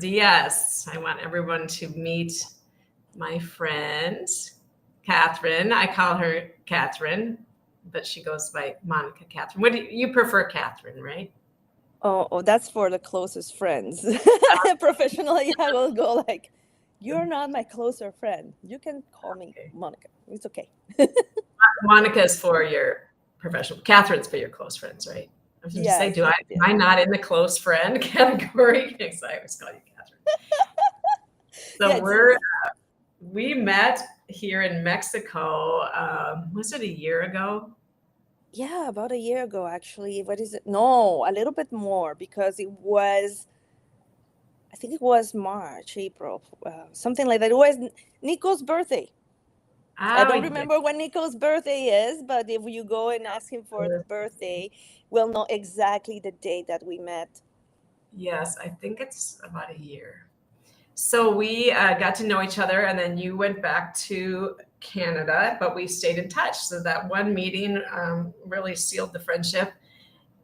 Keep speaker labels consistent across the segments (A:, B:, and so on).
A: Yes, I want everyone to meet my friend, Catherine. I call her Catherine, but she goes by Monica Catherine. What do you prefer, Catherine, right?
B: Oh, that's for the closest friends. Professionally, I will go like, "You're not my closer friend. You can call me
A: Okay.
B: Monica. It's okay."
A: Monica is for your professional. Catherine's for your close friends, right? I was going to say,
B: Yes, yes,
A: am
B: yes.
A: I not in the close friend category? Because I always call you Catherine.
B: Yeah,
A: So we met here in Mexico. Was it a year ago?
B: yeah, about a year ago, actually. What is it? No, a little bit more because I think it was March, April, something like that. It was Nico's birthday. I
A: Oh,
B: don't
A: yeah.
B: remember when Nico's birthday is, but if you go and ask him for the birthday, we'll know exactly the date that we met.
A: Yes, I think it's about a year. So we got to know each other, and then you went back to Canada, but we stayed in touch. So that one meeting really sealed the friendship.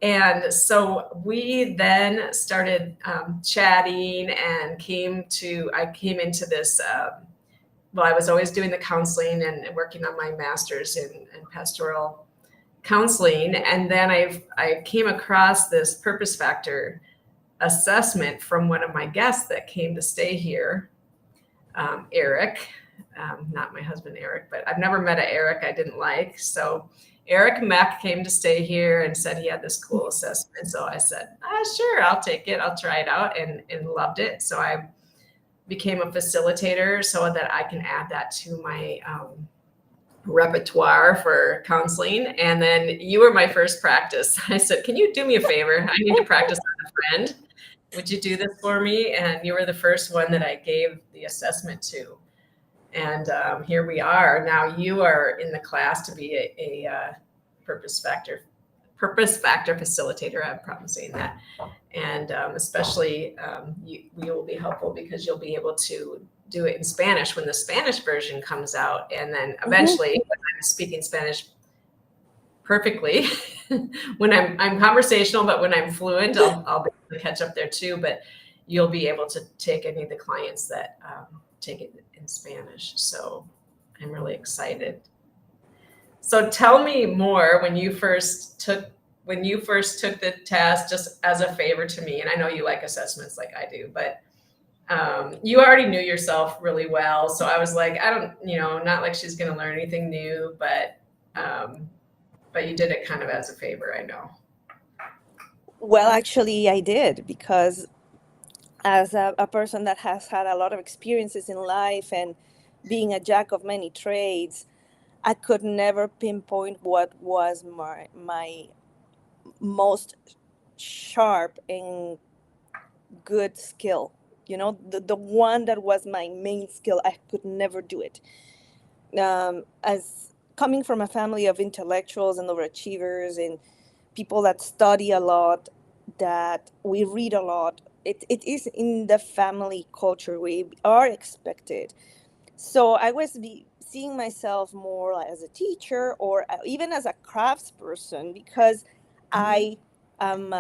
A: And so we then started chatting and I came into this. Well, I was always doing the counseling and working on my master's in pastoral counseling. And then I came across this purpose factor assessment from one of my guests that came to stay here, Eric, not my husband Eric, but I've never met an Eric I didn't like. So Eric Meck came to stay here and said he had this cool assessment. So I said, sure, I'll take it. I'll try it out, and loved it. So I became a facilitator so that I can add that to my repertoire for counseling. And then you were my first practice. I said, can you do me a favor? I need to practice on a friend. Would you do this for me? And you were the first one that I gave the assessment to. And here we are. Now you are in the class to be a purpose factor facilitator. I'm probably saying that. And especially you will be helpful because you'll be able to do it in Spanish when the Spanish version comes out. And then
B: Hmm.
A: eventually, when I'm speaking Spanish perfectly, when I'm conversational, but when I'm fluent, I'll be able to catch up there too. But you'll be able to take any of the clients that take it in Spanish. So I'm really excited. So tell me more when you first took the test, just as a favor to me. And I know you like assessments like I do, but you already knew yourself really well. So I was like, I don't, not like she's going to learn anything new, um, but you did it kind of as a favor. I know.
B: Well, actually, I did because as a person that has had a lot of experiences in life and being a jack of many trades, I could never pinpoint what was my most sharp and good skill. The one that was my main skill, I could never do it. As coming from a family of intellectuals and overachievers and people that study a lot, that we read a lot, it is in the family culture. We are expected. So I was seeing myself more like as a teacher or even as a craftsperson because
A: Mhm.
B: I am.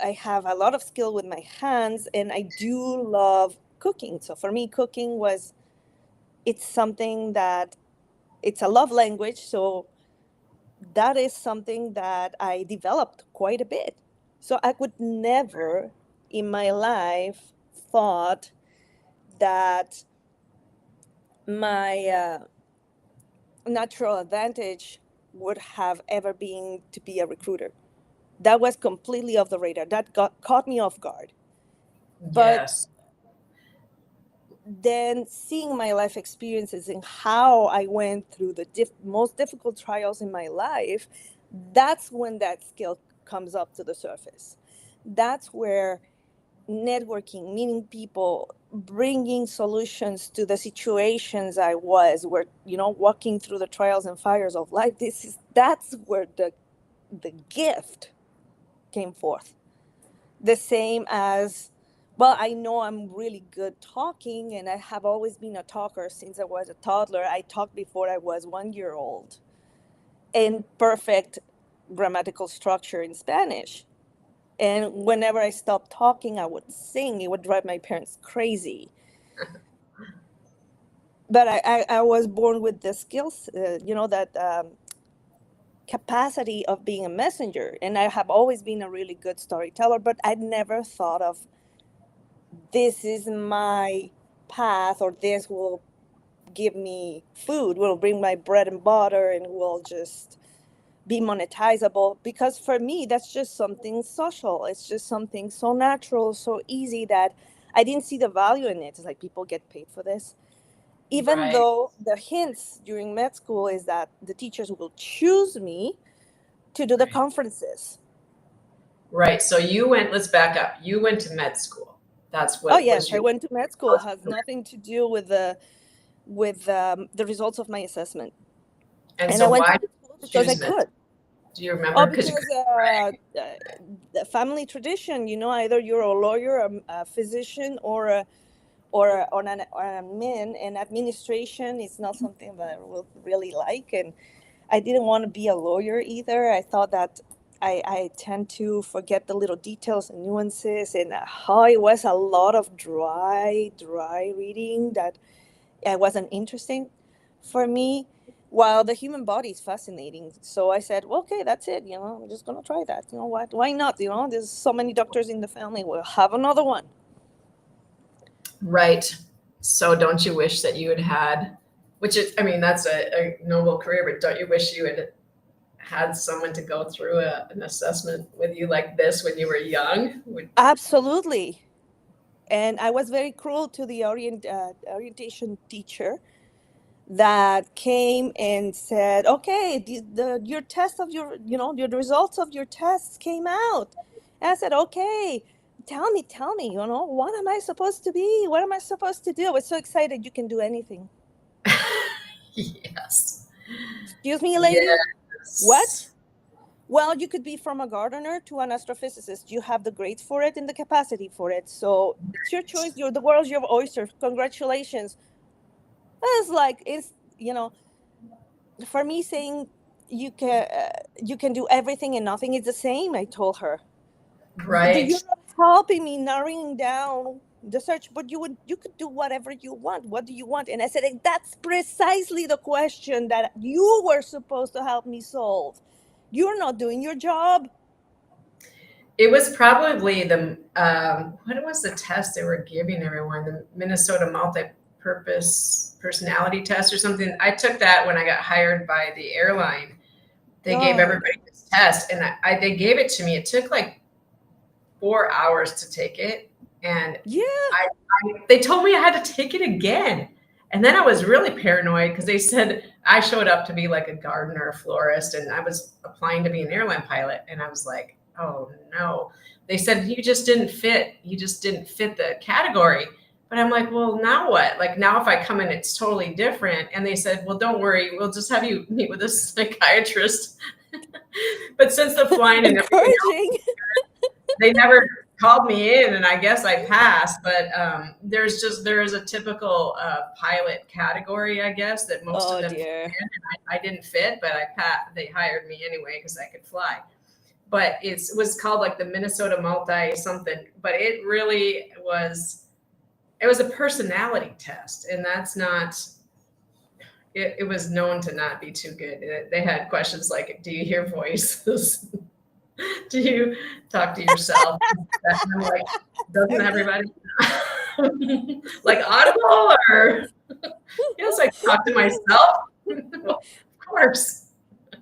B: I have a lot of skill with my hands and I do love cooking. So for me, cooking was, it's something that, it's a love language. So that is something that I developed quite a bit. So I would never in my life thought that my natural advantage would have ever been to be a recruiter. That was completely off the radar. That caught me off guard. But
A: Yes.
B: then seeing my life experiences and how I went through the most difficult trials in my life, that's when that skill comes up to the surface. That's where networking, meeting people, bringing solutions to the situations I was, where, walking through the trials and fires of life. That's where the gift came forth. The same as, well, I know I'm really good talking, and I have always been a talker since I was a toddler. I talked before I was 1 year old, in perfect grammatical structure in Spanish. And whenever I stopped talking, I would sing. It would drive my parents crazy. But I was born with the skills, that capacity of being a messenger. And I have always been a really good storyteller, but I never thought of this is my path, or this will give me food, will bring my bread and butter, and will just be monetizable. Because for me, that's just something social. It's just something so natural, so easy, that I didn't see the value in it. It's like, people get paid for this. Even
A: Right.
B: though the hints during med school is that the teachers will choose me to do the
A: Right.
B: conferences.
A: Right. So let's back up. You went to med school. That's what
B: Oh
A: was
B: yes, I
A: your
B: went to med school. It has nothing to do with the results of my assessment.
A: And
B: And I
A: so
B: went to
A: why
B: med
A: did
B: school
A: you
B: because I
A: choose med?
B: could.
A: Do you
B: Oh,
A: remember? Because you
B: because
A: could.
B: the family tradition, either you're a lawyer, a physician, or an admin. And administration is not something that I would really like. And I didn't want to be a lawyer either. I thought that I tend to forget the little details and nuances, and how it was a lot of dry reading that wasn't interesting for me. While the human body is fascinating, so I said, well, okay, that's it. I'm just gonna try that. You know what? Why not? There's so many doctors in the family. We'll have another one.
A: Right. So don't you wish that you had, which is, I mean, that's a noble career, but don't you wish you had someone to go through an assessment with you like this when you were young?
B: Absolutely. And I was very cruel to the orientation teacher that came and said, okay, your test of your the results of your tests came out. And I said, okay, tell me, what am I supposed to be? What am I supposed to do? I was so excited. You can do anything.
A: Yes.
B: Excuse me, lady.
A: Yes.
B: What? Well, you could be from a gardener to an astrophysicist. You have the grades for it and the capacity for it. So it's your choice. The world's your oyster. Congratulations. It's for me, saying you can do everything and nothing is the same. I told her.
A: Right.
B: You're not helping me narrowing down the search, but you could do whatever you want. What do you want? And I said, that's precisely the question that you were supposed to help me solve. You're not doing your job.
A: It was probably what was the test they were giving everyone? The Minnesota multi-purpose personality test or something. I took that when I got hired by the airline. They gave everybody this test, and they gave it to me. It took like 4 hours to take it, and
B: yeah,
A: they told me I had to take it again. And then I was really paranoid because they said I showed up to be like a gardener, a florist, and I was applying to be an airline pilot. And I was like, oh no. They said you just didn't fit. You just didn't fit the category. But I'm like, well, now what? Like now if I come in, it's totally different. And they said, well, don't worry. We'll just have you meet with a psychiatrist. But since the flying and everything
B: encouraging.
A: they never called me in, and I guess I passed. But there is a typical pilot category, I guess, that most of them fit in, and I didn't fit, but they hired me anyway because I could fly. But it was called like the Minnesota multi something, but it really was. It was a personality test, and that's not. It was known to not be too good. They had questions like, "Do you hear voices?" Do you talk to yourself? And I'm like, doesn't everybody like audible or yes, I talk to myself. Well, of course.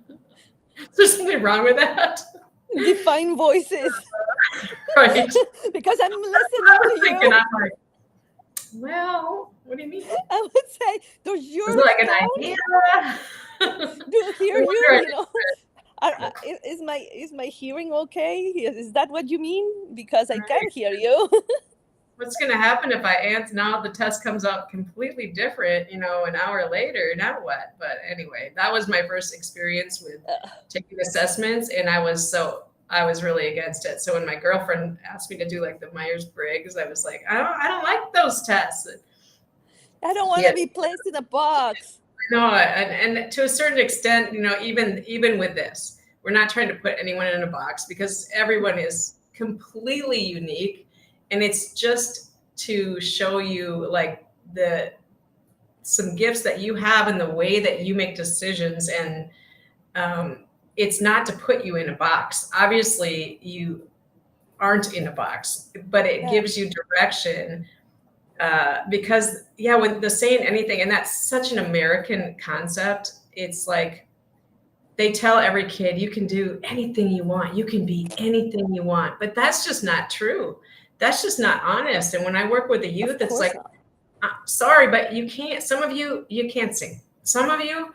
A: Is there something wrong with that?
B: Define voices.
A: Right.
B: Because I'm listening
A: I was
B: to
A: thinking,
B: you.
A: I'm like, well, what do you mean?
B: I would say, does
A: Is
B: your
A: it like an
B: tone
A: idea?
B: do hear
A: No
B: you?
A: wonder
B: Is my hearing okay? Is that what you mean? Because I can
A: Right.
B: hear you.
A: What's going to happen if I answer now the test comes out completely different, an hour later, now what? But anyway, that was my first experience with taking assessments, and I was really against it. So when my girlfriend asked me to do like the Myers-Briggs, I was like, I don't like those tests.
B: I don't want to be placed in a box.
A: No, and to a certain extent, even with this, we're not trying to put anyone in a box because everyone is completely unique, and it's just to show you like some gifts that you have in the way that you make decisions. And it's not to put you in a box. Obviously, you aren't in a box, but it
B: Yeah.
A: gives you direction. Because yeah, when the saying anything, and that's such an American concept. It's like they tell every kid, you can do anything you want, you can be anything you want, but that's just not true. That's just not honest. And when I work with the youth,
B: Of
A: it's
B: course
A: like,
B: not.
A: sorry, but you can't. Some of you can't sing. Some of you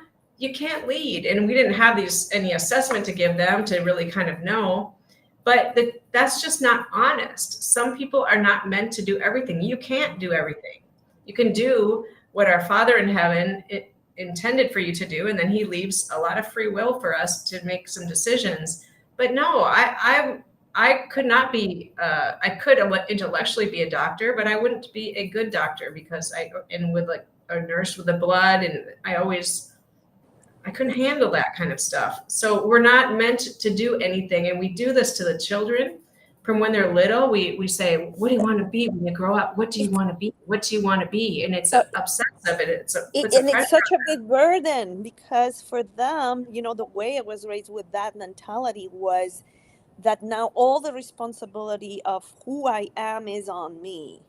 A: can't lead. And we didn't have any assessment to give them to really kind of know. But that's just not honest. Some people are not meant to do everything. You can't do everything. You can do what our Father in heaven intended for you to do, and then He leaves a lot of free will for us to make some decisions. But no, I could not be. I could intellectually be a doctor, but I wouldn't be a good doctor because with like a nurse with the blood, and I couldn't handle that kind of stuff. So we're not meant to do anything, and we do this to the children from when they're little. We say, "What do you want to be when you grow up? What do you want to be? What do you want to be?" And it's obsessive, and puts a
B: And it's
A: pressure.
B: such a big burden because for them, the way I was raised with that mentality was that now all the responsibility of who I am is on me.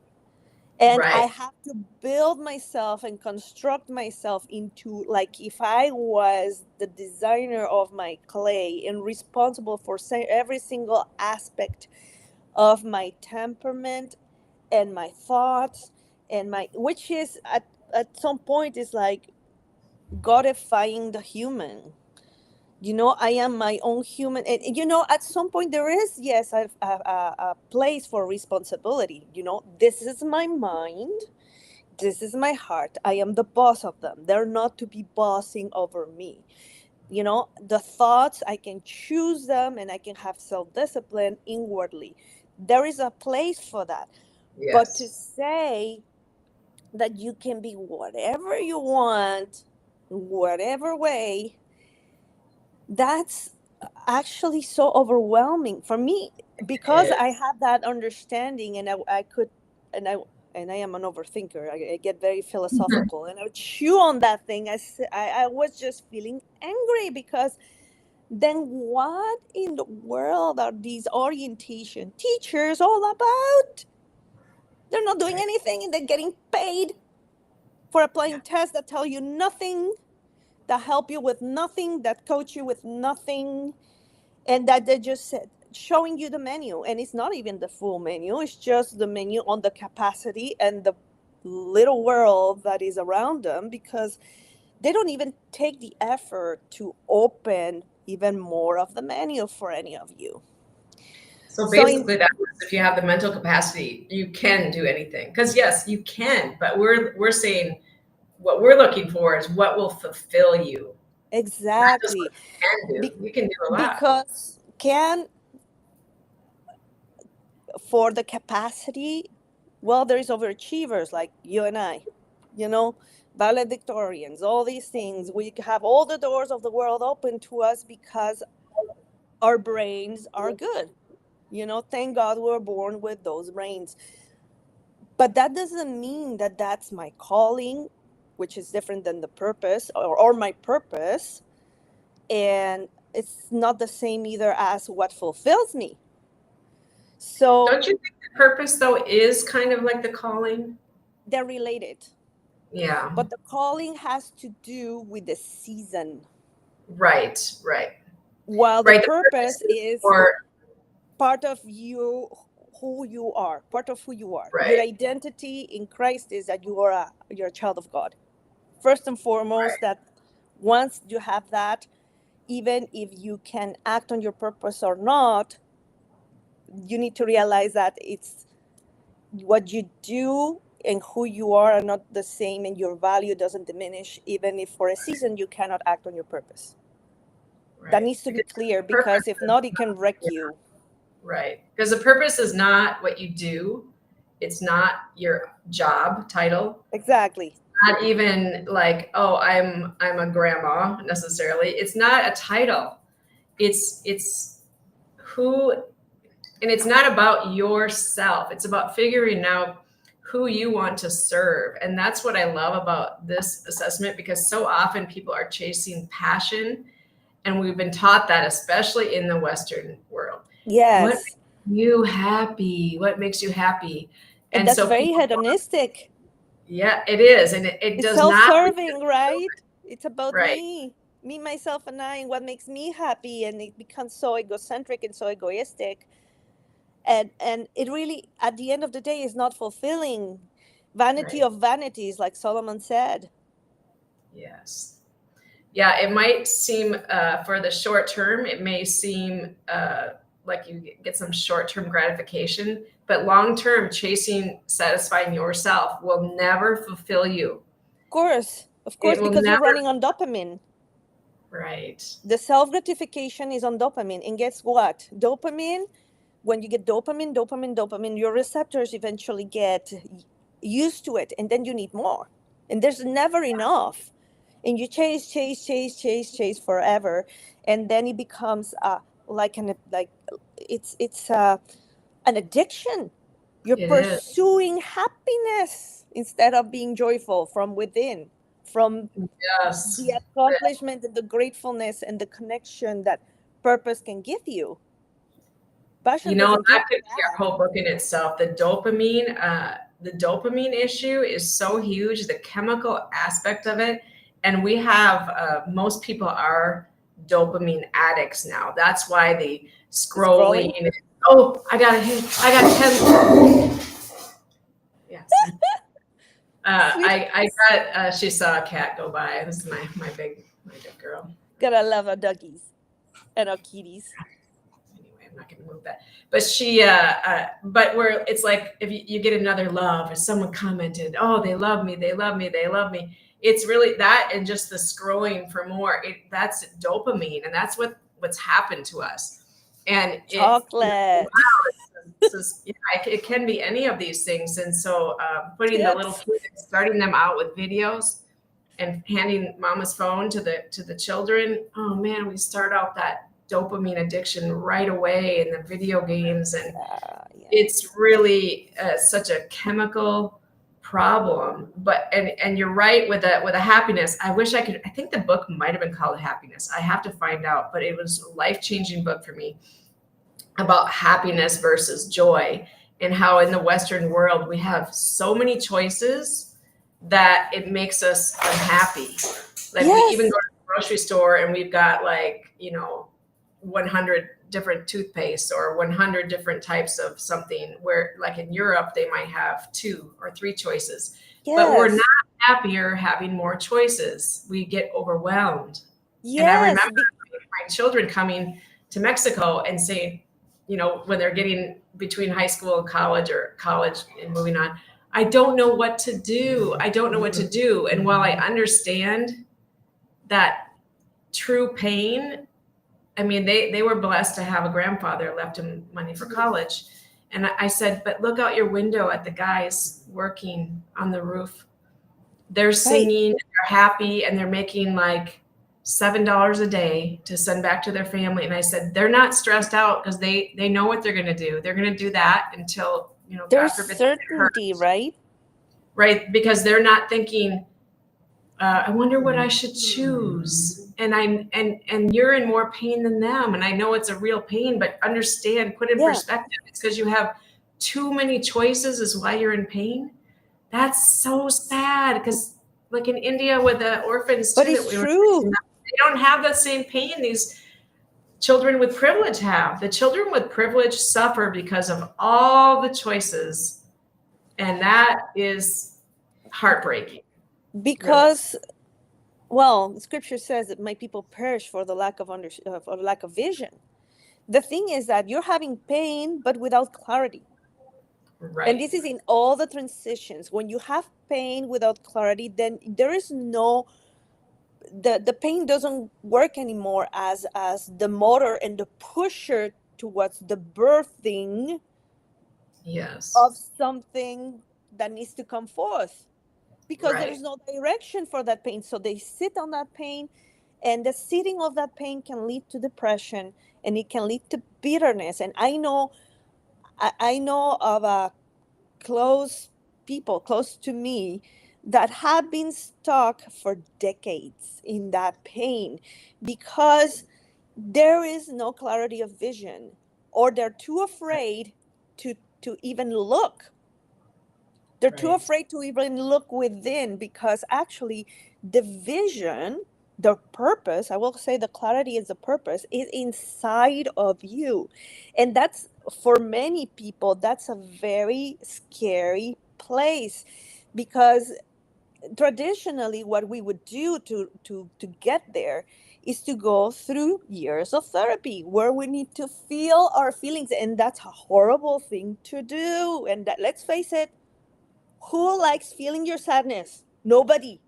B: And I
A: Right.
B: have to build myself and construct myself into, like, if I was the designer of my clay and responsible for every single aspect of my temperament and my thoughts and which is at some point is like godifying the human. I am my own human, and at some point there is, yes, a place for responsibility. This is my mind, this is my heart, I am the boss of them, they're not to be bossing over me. The thoughts, I can choose them and I can have self-discipline inwardly. There is a place for that. But to
A: Yes.
B: say that you can be whatever you want, whatever way, that's actually so overwhelming for me, because I have that understanding, and I could, and I am an overthinker. I get very philosophical, and I would chew on that thing. I was just feeling angry because then what in the world are these orientation teachers all about? They're not doing anything, and they're getting paid for applying tests that tell you nothing, that help you with nothing, that coach you with nothing, and that they're just showing you the menu. And it's not even the full menu, it's just the menu on the capacity and the little world that is around them, because they don't even take the effort to open even more of the menu for any of you.
A: So
B: So
A: basically, that means if you have the mental capacity, you can do anything. Because yes, you can, but we're saying what we're looking for is what will fulfill you, not just what
B: exactly,
A: you can do. You can do a lot.
B: because for the capacity, well, there's overachievers like you and I, valedictorians, all these things. We have all the doors of the world open to us because our brains are good. Thank God we're born with those brains. But that doesn't mean that that's my calling, which is different than the purpose, or my purpose. And it's not the same either as what fulfills me. So
A: Don't you think the purpose though is kind of like the calling?
B: they're related.
A: Yeah.
B: But the calling has to do with the season,
A: Right. Right.
B: while the
A: Right. The
B: purpose
A: purpose is
B: is
A: for
B: part of you, who you are, part of who you are. Your
A: right.
B: identity in Christ is that you're a child of God. First and foremost, that once you have that, even if you can act on your purpose or not, you need to realize that it's what you do and who you are not the same, and your value doesn't diminish even if for a season you cannot act on your purpose.
A: Right.
B: That needs to be clear, because if not, it can wreck you.
A: Right. Because the purpose is not what you do. It's not your job title.
B: Exactly.
A: Not even like, oh, I'm a grandma necessarily. It's not a title. It's who And it's not about yourself. It's about figuring out who you want to serve. And that's what I love about this assessment, because so often people are chasing passion. And we've been taught that, especially in the Western world. What
B: Yes.
A: makes you happy? What makes you happy?
B: And
A: And
B: that's
A: so
B: very
A: people,
B: hedonistic.
A: yeah, it is. And it
B: It's
A: does not,
B: self-serving, right? It's about
A: right.
B: me, myself, and I, and what makes me happy. And it becomes so egocentric and so egoistic. And it really, at the end of the day, is not fulfilling. Vanity
A: Right.
B: of vanities, like Solomon said.
A: Yes. Yeah, it might seem for the short term, it may seem like you get some short term gratification, but long term, chasing satisfying yourself will never fulfill you.
B: Of
A: It
B: course,
A: will
B: because you're
A: never,
B: running on dopamine.
A: right.
B: The self gratification is on dopamine. And guess what? Dopamine, when you get dopamine, your receptors eventually get used to it. And then you need more. And there's never enough. And you chase forever. And then it becomes like it's an addiction. You're
A: It is.
B: pursuing happiness instead of being joyful from within, from
A: Yes.
B: the accomplishment and the gratefulness and the connection that purpose can give you.
A: You
B: Passion
A: know,
B: doesn't give
A: that
B: you
A: could be a
B: that.
A: whole book in itself. The dopamine issue is so huge, the chemical aspect of it. And we have, most people are dopamine addicts now. That's why the
B: Scrolling.
A: scrolling. Oh, I got 10. Yes. I got, she saw a cat go by. This is my big girl.
B: Gotta love our doggies and our kitties.
A: Anyway, I'm not going to move that. But but where it's like if you get another love, or someone commented, oh, they love me, they love me, they love me. It's really that, and just the scrolling for more. That's dopamine, and that's what's happened to us. And
B: Chocolate.
A: it can be any of these things. And so putting the little
B: Chips.
A: kids, starting them out with videos, and handing mama's phone to the children. Oh man, we start out that dopamine addiction right away in the video games, and
B: Yeah.
A: it's really such a chemical problem. But and you're right with a happiness. I wish I could. I think the book might have been called Happiness. I have to find out, but it was a life-changing book for me about happiness versus joy, and how in the Western world we have so many choices that it makes us unhappy. Like we even go to the grocery store and we've got 100 different toothpaste or 100 different types of something, where like in Europe they might have 2 or 3 choices.
B: Yes.
A: But we're not happier having more choices. We get overwhelmed.
B: Yes.
A: And I remember my children coming to Mexico and saying, when they're getting between high school and college, or college and moving on, I don't know what to do. I don't know what to do. And while I understand that true pain, I mean, they were blessed to have a grandfather left him money for college. And I said, but look out your window at the guys working on the roof. They're singing, they're happy, and they're making like $7 a day to send back to their family. And I said, they're not stressed out because they know what they're going to do. They're going to do that until,
B: there's
A: God forbid,
B: certainty, right?
A: Right. Because they're not thinking, I wonder what I should choose. And you're in more pain than them. And I know it's a real pain, but understand, put in perspective. It's because you have too many choices is why you're in pain. That's so sad. Because like in India with the orphans,
B: but it's true.
A: They don't have the same pain these children with privilege have. The children with privilege suffer because of all the choices. And that is heartbreaking.
B: Because, well, scripture says that my people perish for the lack of vision. The thing is that you're having pain, but without clarity.
A: Right.
B: And this is in all the transitions. When you have pain without clarity, then there is no, the pain doesn't work anymore as the motor and the pusher towards the birthing of something that needs to come forth, because there's no direction for that pain. So they sit on that pain, and the sitting of that pain can lead to depression, and it can lead to bitterness. And I know I know of close people close to me that have been stuck for decades in that pain because there is no clarity of vision, or they're too afraid to even look. They're too
A: Right.
B: afraid to even look within, because actually the vision, the purpose, I will say the clarity is the purpose, is inside of you. And that's, for many people, that's a very scary place, because traditionally what we would do to get there is to go through years of therapy where we need to feel our feelings, and that's a horrible thing to do. And that, let's face it, who likes feeling your sadness? Nobody.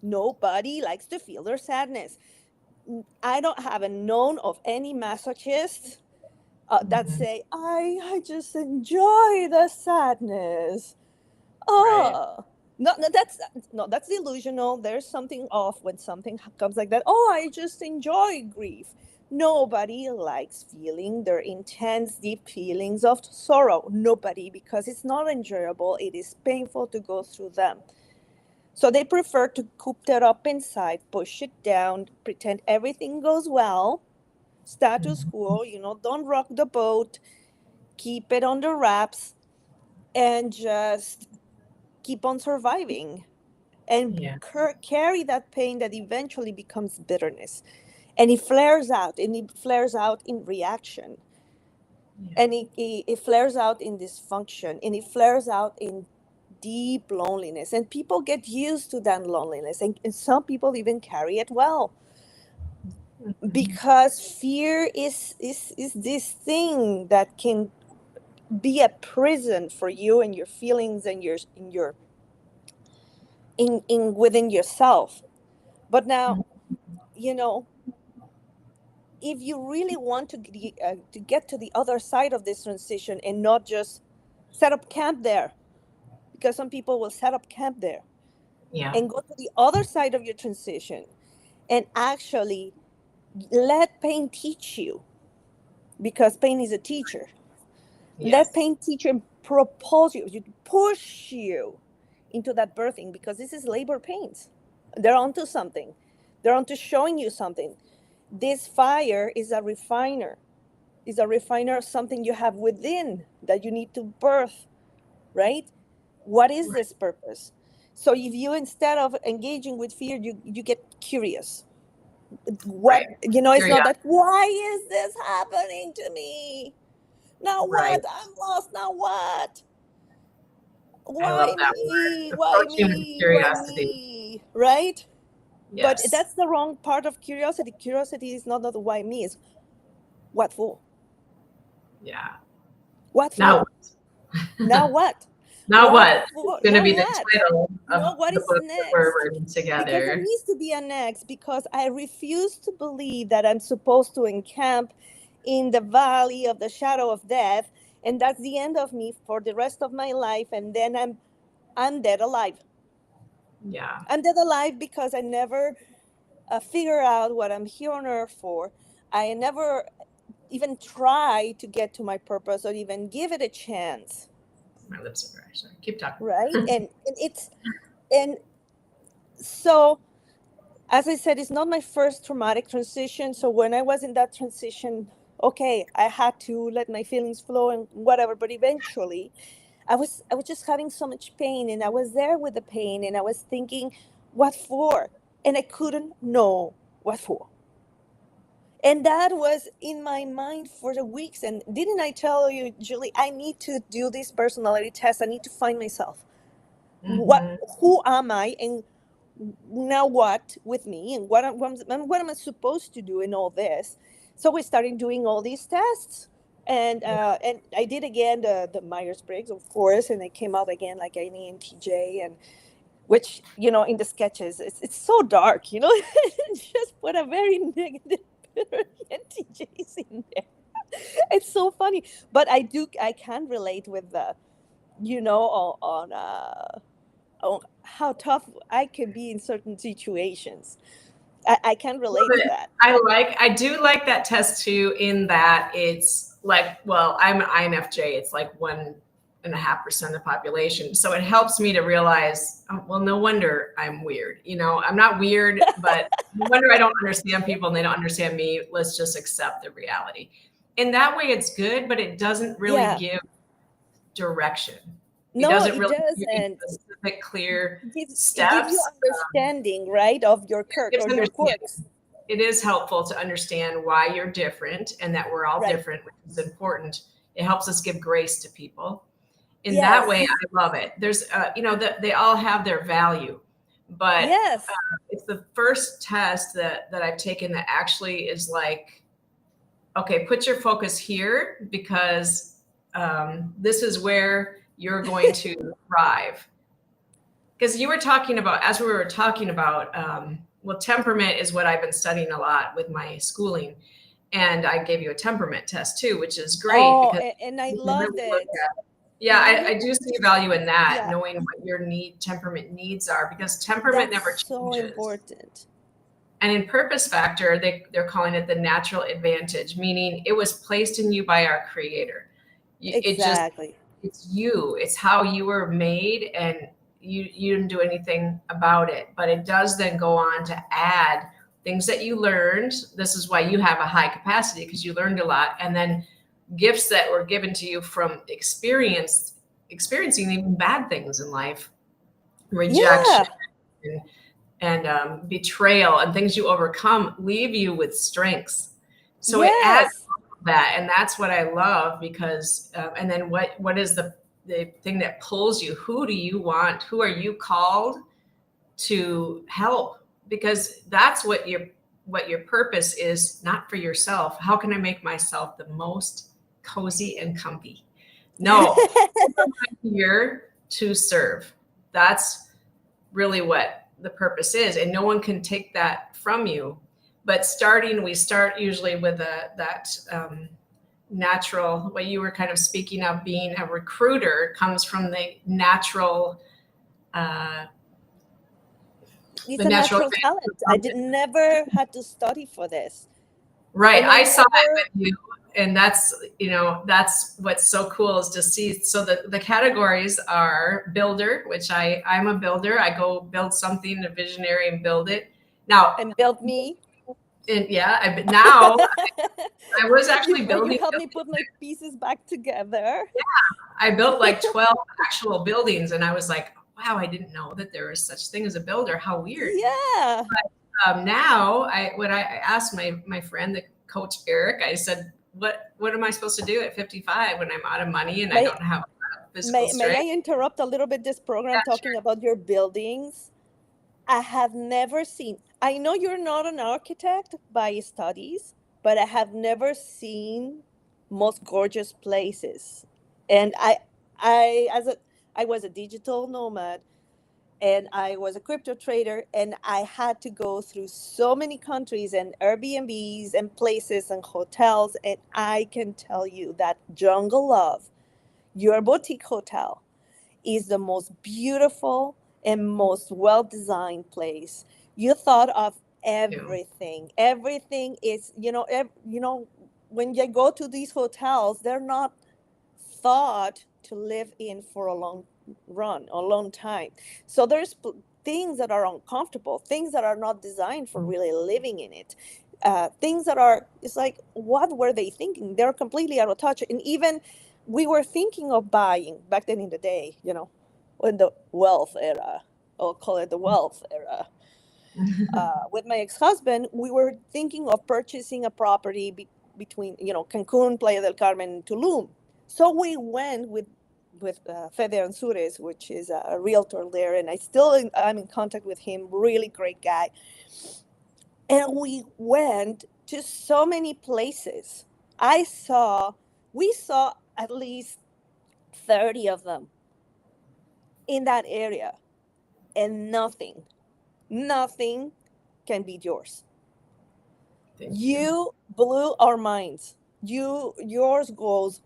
B: Nobody likes to feel their sadness. I don't haven't known of any masochists that
A: Mhm.
B: say, I just enjoy the sadness.
A: Right.
B: Oh, no, that's delusional. There's something off when something comes like that. Oh, I just enjoy grief. Nobody likes feeling their intense, deep feelings of sorrow. Nobody, because it's not enjoyable. It is painful to go through them. So they prefer to coop that up inside, push it down, pretend everything goes well, status
A: Mhm.
B: quo, don't rock the boat, keep it under wraps, and just keep on surviving and
A: Yeah.
B: carry that pain that eventually becomes bitterness. And it flares out, and it flares out in reaction,
A: Yeah.
B: and it flares out in dysfunction, and it flares out in deep loneliness. And people get used to that loneliness, and some people even carry it well,
A: Mhm.
B: because fear is this thing that can be a prison for you and your feelings and your in within yourself. But now, you know if you really want to get to the other side of this transition and not just set up camp there, because some people will set up camp there,
A: Yeah.
B: and go to the other side of your transition and actually let pain teach you, because pain is a teacher. Let
A: Yes.
B: pain teach you and propose you, push you into that birthing, because this is labor pains. They're onto something. They're onto showing you something. This fire is a refiner of something you have within that you need to birth, right? What is
A: Right.
B: this purpose? So if you, instead of engaging with fear, you get curious. What,
A: Right.
B: it's not
A: Curiosity.
B: that, why is this happening to me? Now
A: Right.
B: what? I'm lost. Now what?
A: I love
B: Why
A: that word.
B: me? Why
A: Approaching with
B: me? Why
A: curiosity.
B: me? Right? But
A: Yes.
B: that's the wrong part of curiosity. Curiosity is not the why me, it's what for?
A: Yeah.
B: What
A: Now,
B: for? Now what?
A: now
B: What
A: what? It's
B: for?
A: going to
B: Now
A: be the
B: what?
A: title of
B: What
A: the
B: is
A: book that we're
B: next?
A: reading
B: Because there
A: together.
B: needs to be a next, because I refuse to believe that I'm supposed to encamp in the valley of the shadow of death, and that's the end of me for the rest of my life, and then I'm dead alive.
A: Yeah.
B: I'm dead alive because I never figure out what I'm here on earth for. I never even try to get to my purpose or even give it a chance,
A: My lips are dry. Sorry. Keep talking.
B: right? And so, as I said, it's not my first traumatic transition. So when I was in that transition, okay, I had to let my feelings flow and whatever. But eventually, I was just having so much pain, and I was there with the pain, and I was thinking, what for? And I couldn't know what for. And that was in my mind for the weeks. And didn't I tell you, Julie, I need to do this personality test. I need to find myself. What,
A: Hmm.
B: who am I? And now what with me? And what am I supposed to do in all this? So we started doing all these tests.
A: Yeah.
B: And I did again the Myers Briggs, of course, and it came out again like an ENTJ, and which, in the sketches, it's so dark, just put a very negative ENTJs in there. It's so funny, but I can relate with the, on how tough I can be in certain situations. I can relate to that.
A: I do like that test too, in that it's like, well, I'm an INFJ. It's like 1.5% of the population. So it helps me to realize, oh, well, no wonder I'm weird. You know, I'm not weird, but no wonder I don't understand people and they don't understand me. Let's just accept the reality. In that way, it's good, but it doesn't really
B: Yeah.
A: give direction. It
B: No,
A: doesn't
B: it
A: really give you
B: doesn't.
A: specific, clear
B: It gives you
A: steps.
B: understanding, right, of your
A: Gives
B: your
A: understanding.
B: quirks.
A: It is helpful to understand why you're different and that we're all
B: Right.
A: different, which is important. It helps us give grace to people. In that way,
B: Yes.
A: I love it. There's, they all have their value, but
B: Yes.
A: it's the first test that I've taken that actually is like, okay, put your focus here, because this is where you're going to thrive. Because you were talking about, as we were talking about, well, temperament is what I've been studying a lot with my schooling. And I gave you a temperament test too, which is great
B: Oh,
A: because
B: and I
A: you can
B: loved
A: really look
B: it.
A: at, yeah, I do see value in that,
B: Yeah.
A: knowing what your temperament needs are, because temperament never
B: That's so
A: changes.
B: important.
A: And in Purpose Factor, they're calling it the natural advantage, meaning it was placed in you by our Creator.
B: Exactly.
A: It's you. It's how you were made, and you didn't do anything about it. But it does then go on to add things that you learned. This is why you have a high capacity, because you learned a lot, and then gifts that were given to you from experiencing even bad things in life, rejection.
B: Yeah.
A: And betrayal and things you overcome leave you with strengths. So it adds
B: Yes.
A: that, and that's what I love, because and then what is the thing that pulls you? Who do you want? Who are you called to help? Because that's what your purpose is, not for yourself. How can I make myself the most cozy and comfy? No, I'm here to serve. That's really what the purpose is, and no one can take that from you. But we start usually with that natural, what you were kind of speaking of, being a recruiter comes from the natural
B: It's
A: the
B: a
A: natural
B: natural talent. I did never had to study for this.
A: right.
B: And
A: I saw it with you, and that's what's so cool, is to see. So the categories are builder, which I'm a builder. I go build something, a visionary, and build it. Now,
B: and built me.
A: and yeah, now I was actually
B: you
A: building.
B: helped me put my pieces back together.
A: I built like 12 actual buildings, and I was like, wow, I didn't know that there was such thing as a builder. How weird.
B: Yeah.
A: Now I asked my friend, the coach Eric, I said, what am I supposed to do at 55 when I'm out of money and I don't have physical strength?
B: May I interrupt a little bit this program, talking about your buildings? I have never seen, I know you're not an architect by studies, but I have never seen most gorgeous places. And I was a digital nomad, and I was a crypto trader, and I had to go through so many countries and Airbnbs and places and hotels. And I can tell you that Jungle Love, your boutique hotel, is the most beautiful and most well-designed place. You thought of everything. Everything is, when you go to these hotels, they're not thought to live in for a long time. So there's things that are uncomfortable, things that are not designed for really living in it. Things that are, it's like, what were they thinking? They're completely out of touch. And even we were thinking of buying back then in the day, in the wealth era, I'll call it the wealth era. With my ex-husband, we were thinking of purchasing a property between, Cancun, Playa del Carmen, and Tulum. So we went with Fede Ansures, which is a realtor there, and I'm in contact with him. Really great guy. And we went to so many places. We saw at least 30 of them in that area, and nothing can beat yours. You blew our minds. Yours goes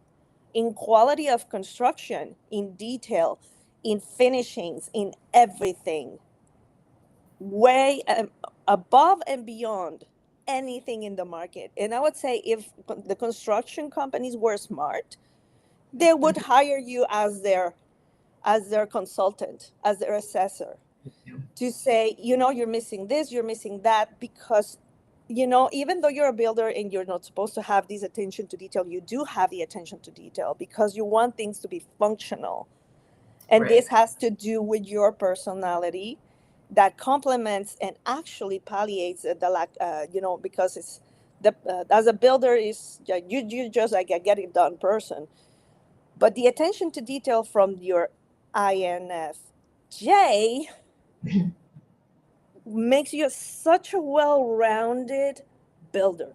B: in quality of construction, in detail, in finishings, in everything. Way above and beyond anything in the market. And I would say if the construction companies were smart, they would hire you as their consultant, as their assessor, to say, you're missing this, you're missing that, because even though you're a builder and you're not supposed to have this attention to detail, you do have the attention to detail because you want things to be functional. And
A: Right.
B: this has to do with your personality that complements and actually palliates the lack, because it's as a builder is you just like a get it done person, but the attention to detail from your INFJ makes you such a well-rounded builder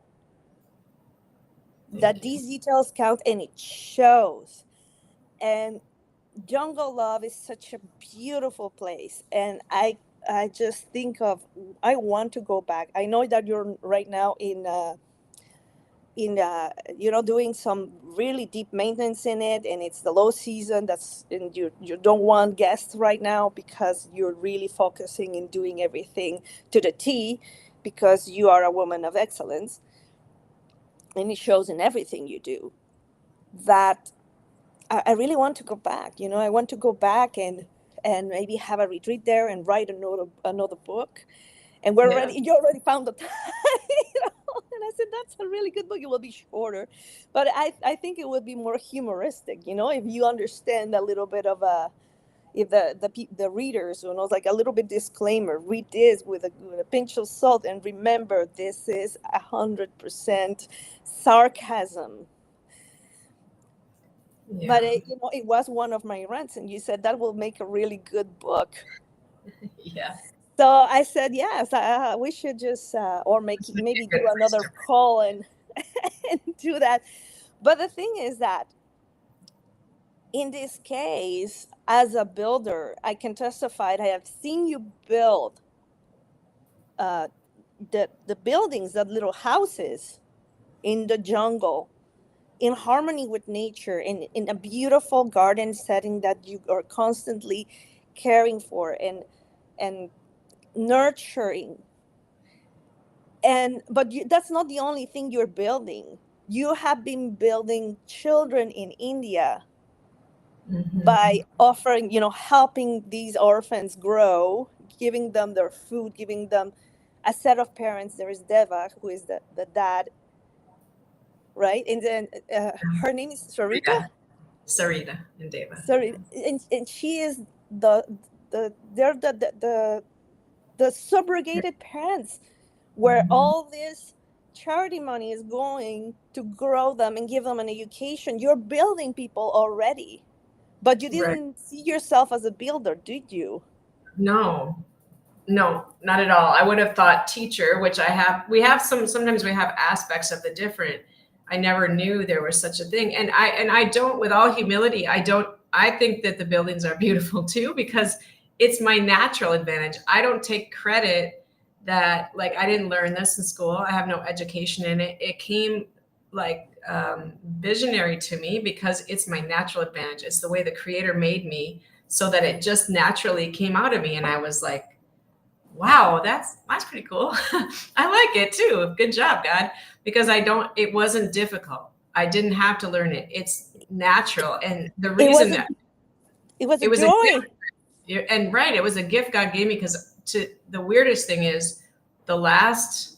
B: that these details count, and it shows. And Jungle Love is such a beautiful place, and I just think of, I want to go back. I know that you're right now in doing some really deep maintenance in it, and it's the low season, and you don't want guests right now because you're really focusing in doing everything to the T, because you are a woman of excellence, and it shows in everything you do. That I really want to go back. I want to go back and maybe have a retreat there and write another book. And you already found the time. And I said, that's a really good book. It will be shorter, but I think it would be more humoristic, if you understand a little bit of if the readers, like a little bit disclaimer, read this with a pinch of salt, and remember, this is 100% sarcasm.
A: Yeah.
B: But it was one of my rants, and you said that will make a really good book.
A: Yeah.
B: So I said, yes, we should just, or maybe do another call and do that. But the thing is that in this case, as a builder, I can testify, I have seen you build the buildings, the little houses in the jungle, in harmony with nature, in a beautiful garden setting that you are constantly caring for and nurturing. But that's not the only thing you're building. You have been building children in India by offering, helping these orphans grow, giving them their food, giving them a set of parents. There is Deva, who is the dad, right? And then her name is Sarita.
A: Sarita and Deva.
B: Sorry, and she is they're the subrogated parents, where all this charity money is going to grow them and give them an education. You're building people already, but you didn't see yourself as a builder, did you?
A: No, not at all. I would have thought teacher, which sometimes we have aspects of the different. I never knew there was such a thing. And I don't, with all humility, I think that the buildings are beautiful too, because it's my natural advantage. I don't take credit that, like, I didn't learn this in school. I have no education in it. It came like visionary to me because it's my natural advantage. It's the way the Creator made me, so that it just naturally came out of me. And I was like, wow, that's pretty cool. I like it too. Good job, God. Because it wasn't difficult. I didn't have to learn it. It's natural. And the reason that
B: it was a joy.
A: It was a gift God gave me, because the weirdest thing is the last,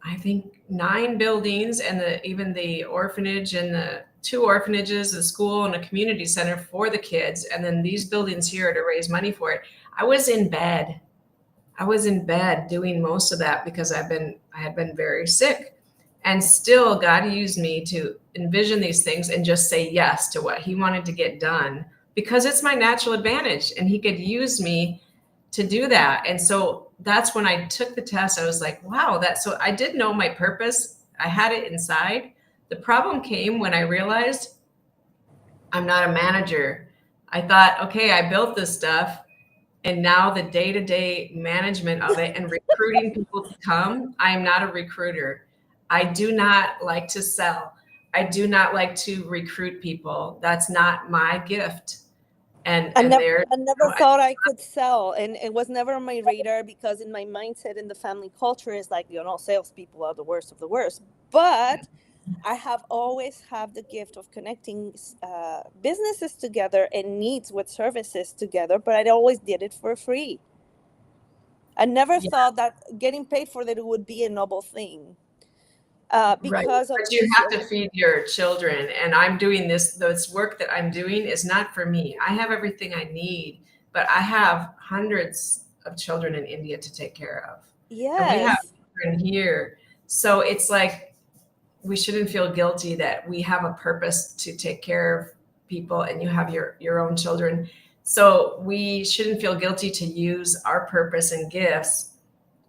A: I think, 9 buildings, and even the orphanage and the 2 orphanages, a school and a community center for the kids, and then these buildings here to raise money for it. I was in bed doing most of that because I had been very sick, and still God used me to envision these things and just say yes to what He wanted to get done, because it's my natural advantage and He could use me to do that. And so that's when I took the test. I was like, wow, so I did know my purpose. I had it inside. The problem came when I realized I'm not a manager. I thought, okay, I built this stuff, and now the day-to-day management of it and recruiting people to come, I am not a recruiter. I do not like to sell. I do not like to recruit people. That's not my gift. and they're,
B: I never thought I could sell, and it was never on my radar because in my mindset in the family culture is like, salespeople are the worst of the worst. But I have always had the gift of connecting businesses together and needs with services together, but I always did it for free. I never
A: yeah,
B: thought that getting paid for that would be a noble thing
A: right.
B: because of
A: But you
B: this.
A: have to feed your children. And I'm doing this work that I'm doing is not for me. I have everything I need, but I have hundreds of children in India to take care of. And we have
B: Yes,
A: children here. So it's like we shouldn't feel guilty that we have a purpose to take care of people and you have your own children. So we shouldn't feel guilty to use our purpose and gifts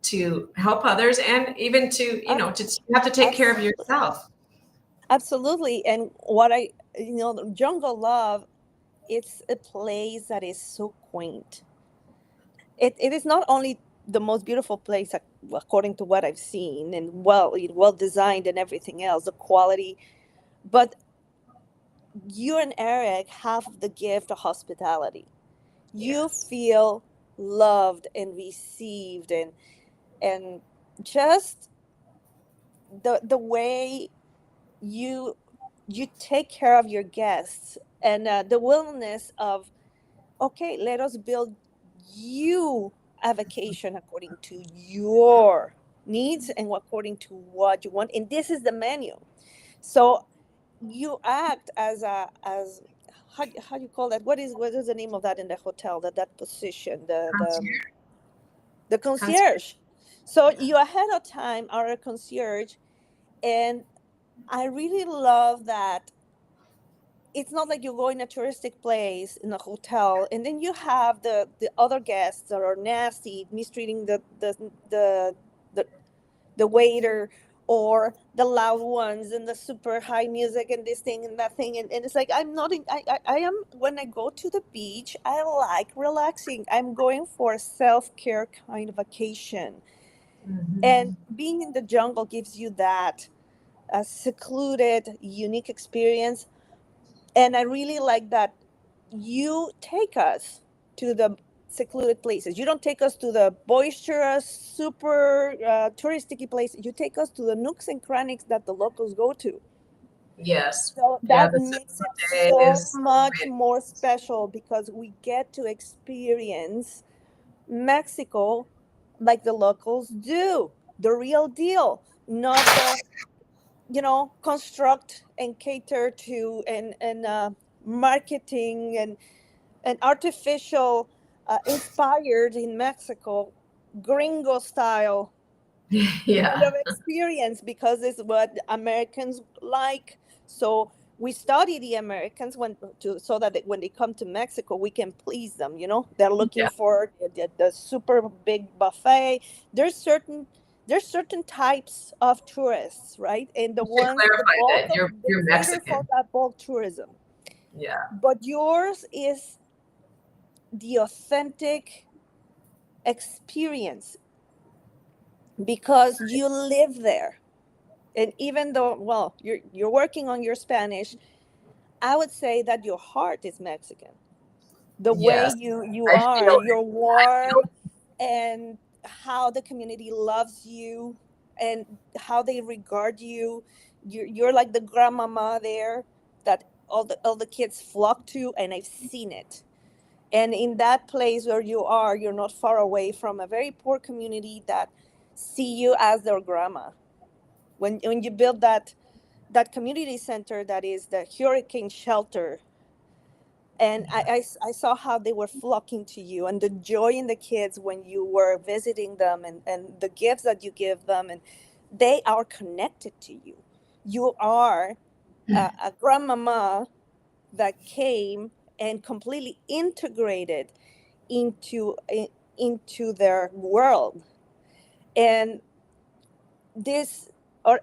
A: to help others and even to,
B: ab-
A: to you have to take care of
B: absolutely.
A: yourself.
B: Absolutely. And what the Jungle Love, it's a place that is so quaint. It is not only the most beautiful place according to what I've seen and well designed and everything else, the quality, but you and Eric have the gift of hospitality. You
A: Yes.
B: feel loved and received, and just the way you you take care of your guests, and the willingness of, okay, let us build you a vacation according to your needs and according to what you want, and this is the menu. So you act as how do you call that, what is the name of that in the hotel, that position,
A: Concierge.
B: the
A: Concierge.
B: concierge. So
A: Yeah.
B: you ahead of time are a concierge, and I really love that it's not like you go in a touristic place in a hotel and then you have the other guests that are nasty, mistreating the, the waiter, or the loud ones and the super high music and this thing and that thing, and it's like I'm not in, I am, when I go to the beach I like relaxing, I'm going for a self-care kind of vacation, and
A: Mhm.
B: being in the jungle gives you that a secluded unique experience. And I really like that you take us to the secluded places. You don't take us to the boisterous, super touristy places. You take us to the nooks and crannies that the locals go to.
A: Yes.
B: So
A: Yeah,
B: that
A: the
B: makes it
A: Day
B: so
A: is
B: much more special because we get to experience Mexico like the locals do, the real deal, not the construct and cater to, and marketing and artificial, inspired in Mexico, gringo style kind
A: yeah.
B: of experience, because it's what Americans like. So we study the Americans so that when they come to Mexico, we can please them. They're looking
A: Yeah.
B: for the super big buffet. There's certain there's certain types of tourists, right? And the
A: You should
B: ones, the
A: clarify
B: bulk
A: that
B: of they
A: you're
B: cater for
A: Mexican.
B: that bulk tourism.
A: Yeah.
B: But yours is the authentic experience because you live there. And even though, well, you're working on your Spanish, I would say that your heart is Mexican. The way
A: Yes.
B: you
A: I
B: are,
A: feel
B: you're
A: it. I feel
B: warm, and how the community loves you and how they regard you. You're like the grandmama there that all the kids flock to, and I've seen it. And in that place where you are, you're not far away from a very poor community that see you as their grandma. When you build that community center that is the hurricane shelter, and I saw how they were flocking to you, and the joy in the kids when you were visiting them, and the gifts that you give them, and they are connected to you. You are a grandmama that came and completely integrated into their world, and this or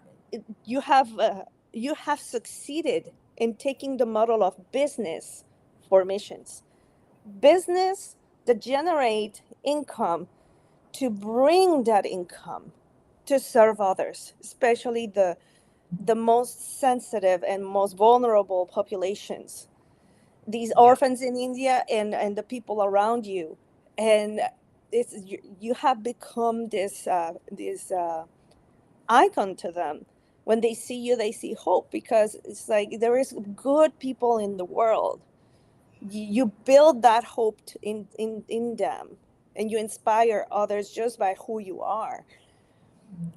B: you have succeeded in taking the model of business for missions, business that generate income, to bring that income to serve others, especially the most sensitive and most vulnerable populations. these
A: Yeah.
B: orphans in India and the people around you, and you have become this icon to them. When they see you, they see hope, because it's like there is good people in the world. You build that hope in them, and you inspire others just by who you are.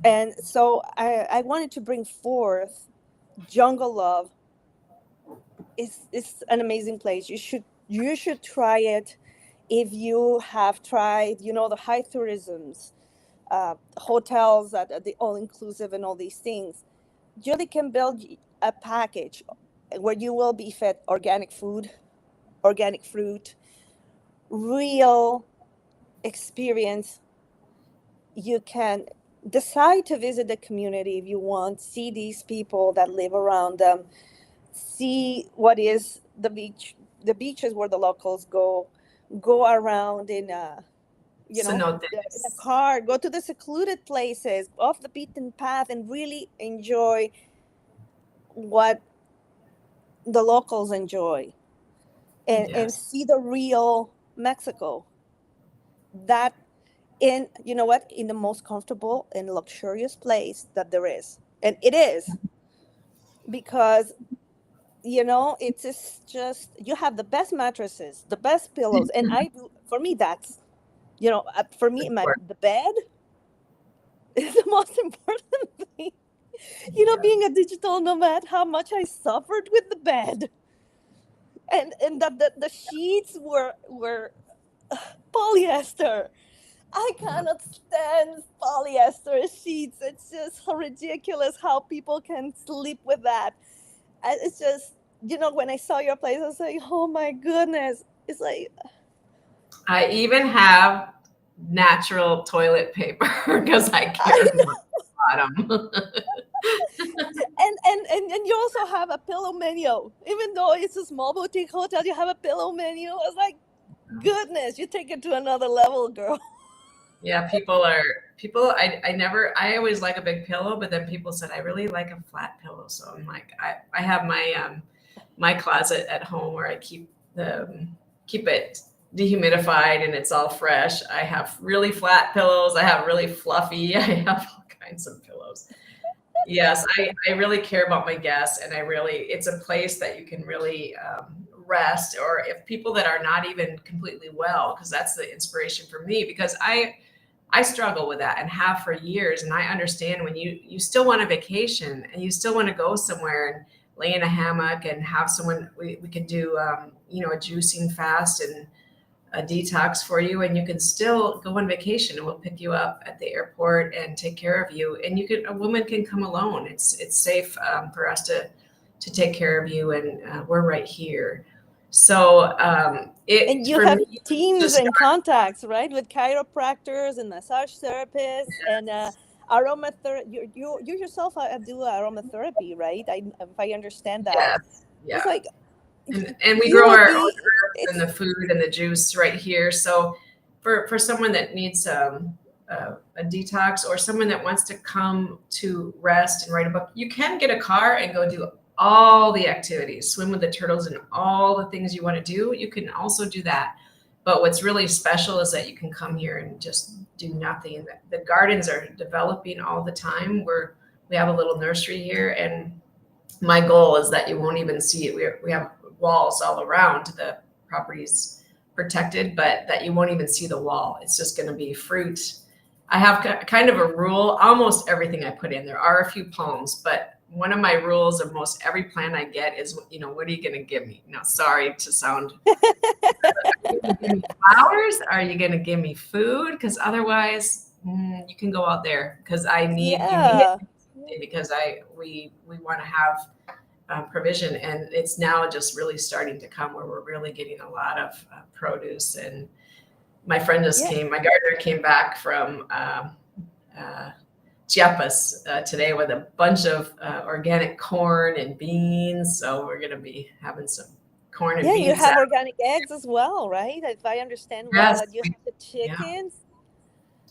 B: And so I wanted to bring forth Jungle Love. It's an amazing place. You should try it. If you have tried, the high tourisms, hotels that are the all inclusive and all these things, Julie can build a package where you will be fed organic food, organic fruit, real experience. You can decide to visit the community if you want, see these people that live around them, see what is the beaches where the locals go around in a
A: Cenotes.
B: car, go to the secluded places off the beaten path, and really enjoy what the locals enjoy, and
A: Yes.
B: see the real Mexico. That, in in the most comfortable and luxurious place that there is. And it is, because it's just you have the best mattresses, the best pillows. And I do, for me, that's, for me, the bed is the most important thing. Being a digital nomad, how much I suffered with the bed, and that the sheets were polyester. I
A: Yeah.
B: cannot stand polyester sheets. It's just so ridiculous how people can sleep with that. And it's just, when I saw your place, I was like, oh my goodness. It's like,
A: I even have natural toilet paper because I
B: I
A: care
B: know.
A: about the bottom.
B: And you also have a pillow menu. Even though it's a small boutique hotel, you have a pillow menu. I was like, goodness, you take it to another level, girl.
A: Yeah, I always like a big pillow, but then people said I really like a flat pillow. So I'm like, I have my closet at home where I keep it dehumidified and it's all fresh. I have really flat pillows. I have really fluffy. I have all kinds of pillows. Yes, I really care about my guests, and it's a place that you can really rest, or if people that are not even completely well, because that's the inspiration for me, because I struggle with that and have for years. And I understand when you still want a vacation and you still want to go somewhere and lay in a hammock and have someone, we can do, a juicing fast and a detox for you, and you can still go on vacation, and we'll pick you up at the airport and take care of you. And a woman can come alone. It's safe for us to take care of you. And we're right here. So
B: And you
A: for
B: have
A: me,
B: teams
A: just
B: and contacts, right, with chiropractors and massage therapists and aromatherapy. You yourself do aromatherapy, right? If I understand that,
A: yes,
B: it's
A: yeah.
B: like
A: And we
B: you
A: grow
B: will
A: our own
B: be.
A: herbs and
B: It's
A: the food and the juice right here. So for someone that needs a detox, or someone that wants to come to rest and write a book, you can get a car and go do all the activities, swim with the turtles and all the things you want to do. You can also do that. But what's really special is that you can come here and just do nothing. The gardens are developing all the time. We have a little nursery here, and my goal is that you won't even see it. We have walls all around, the property's protected, but that you won't even see the wall. It's just going to be fruit. I have kind of a rule. Almost everything I put in, there are a few palms, but one of my rules of most every plant I get is, what are you going to give me? No, sorry to sound. Are you going to give me flowers? Are you going to give me food? Because otherwise, you can go out there, because you need
B: yeah.
A: it, because we want to have provision, and it's now just really starting to come where we're really getting a lot of produce. And my
B: Yeah.
A: gardener came back from uh, Chiapas today with a bunch of organic corn and beans. So we're going to be having some corn and
B: Yeah, you
A: bean
B: have
A: salad.
B: organic eggs as well, right? If I understand well,
A: Yes,
B: that you have the
A: yeah,
B: chickens.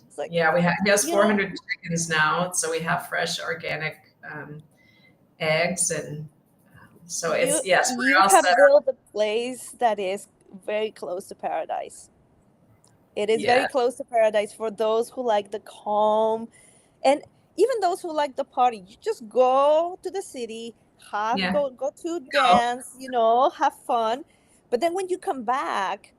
B: It's like,
A: yeah. He has
B: you know,
A: 400 chickens now, so we have fresh organic eggs and So it's, yes, we're
B: You
A: all
B: have
A: set up.
B: built a place that is very close to paradise. It is
A: Yeah.
B: very close to paradise for those who like the calm, and even those who like the party. You just go to the city,
A: Yeah.
B: go to
A: No.
B: dance, have fun. But then when you come back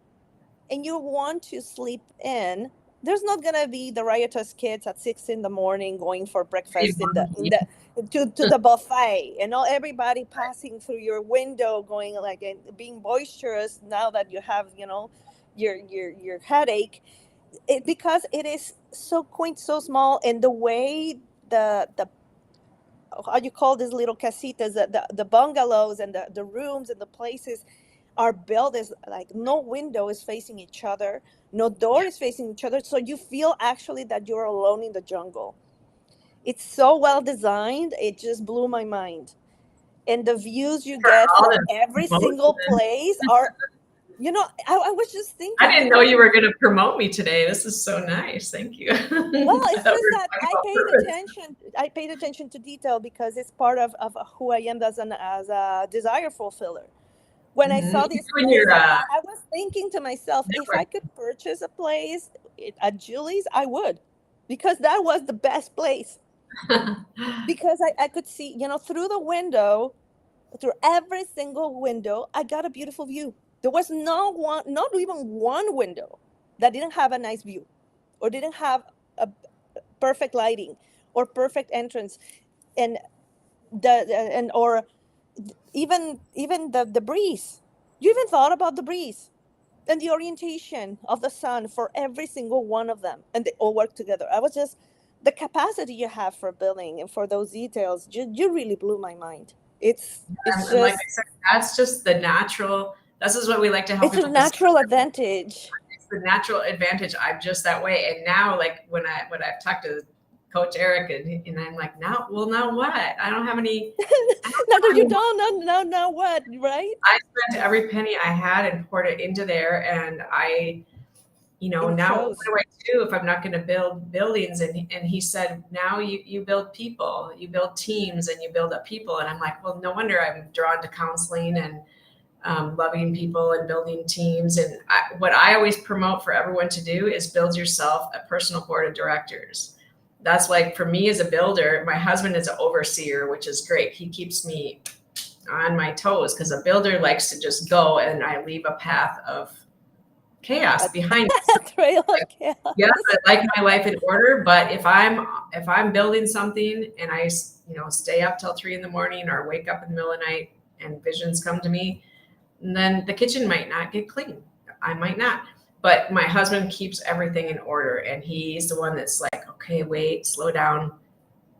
B: and you want to sleep in, there's not gonna be the riotous kids at 6 in the morning going for breakfast to the buffet, and all everybody passing through your window, going like and being boisterous now that you have your headache. Because it is so quaint, so small, and the way the how you call these little casitas, the bungalows and the rooms and the places are built is like no window is facing each other, no door is facing each other, so you feel actually that you're alone in the jungle. It's so well designed, it just blew my mind. And the views you get
A: All
B: from
A: the
B: every single
A: emotion.
B: place are, I was just
A: I
B: thinking
A: didn't know
B: because,
A: you were going to promote me today. This is so nice. Thank you.
B: well,
A: I
B: it's
A: thought we
B: just
A: were
B: that
A: talking about purpose.
B: I paid attention to detail because it's part of who I am as a desire fulfiller. When I
A: Mhm.
B: saw
A: You
B: this
A: and
B: place,
A: your
B: I was thinking to myself, if
A: network.
B: I could purchase a place at Julie's, I would, because that was the best place. Because I could see, through the window, through every single window, I got a beautiful view. There was not even one window that didn't have a nice view or didn't have a perfect lighting or perfect entrance. And or even the breeze. You even thought about the breeze and the orientation of the sun for every single one of them, and they all work together. I was just the capacity you have for building and for those details. You really blew my mind. It's
A: And like
B: just
A: I said, that's just the natural. This is what we like to help
B: it's a
A: people discover.
B: natural advantage.
A: It's the natural advantage. I'm just that way. And now, like when I've talked to Coach Eric, and I'm like, now what? I don't have any. I don't
B: Now that
A: have
B: you
A: any.
B: don't know, now what, right?
A: I spent every penny I had and poured it into there, and
B: And it
A: now what
B: shows.
A: do I do if I'm not going to build buildings? And he said, now you build people, you build teams, and you build up people. And I'm like, well, no wonder I'm drawn to counseling and loving people and building teams. And what I always promote for everyone to do is build yourself a personal board of directors. That's like for me as a builder, my husband is an overseer, which is great. He keeps me on my toes because a builder likes to just go and I leave a path of chaos
B: A
A: behind me. So,
B: trail of
A: like,
B: chaos.
A: yes, I like my life in order, but if I'm building something and I stay up till 3 in the morning or wake up in the middle of the night and visions come to me, then the kitchen might not get clean. I might not. But my husband keeps everything in order, and he's the one that's like, okay, wait, slow down,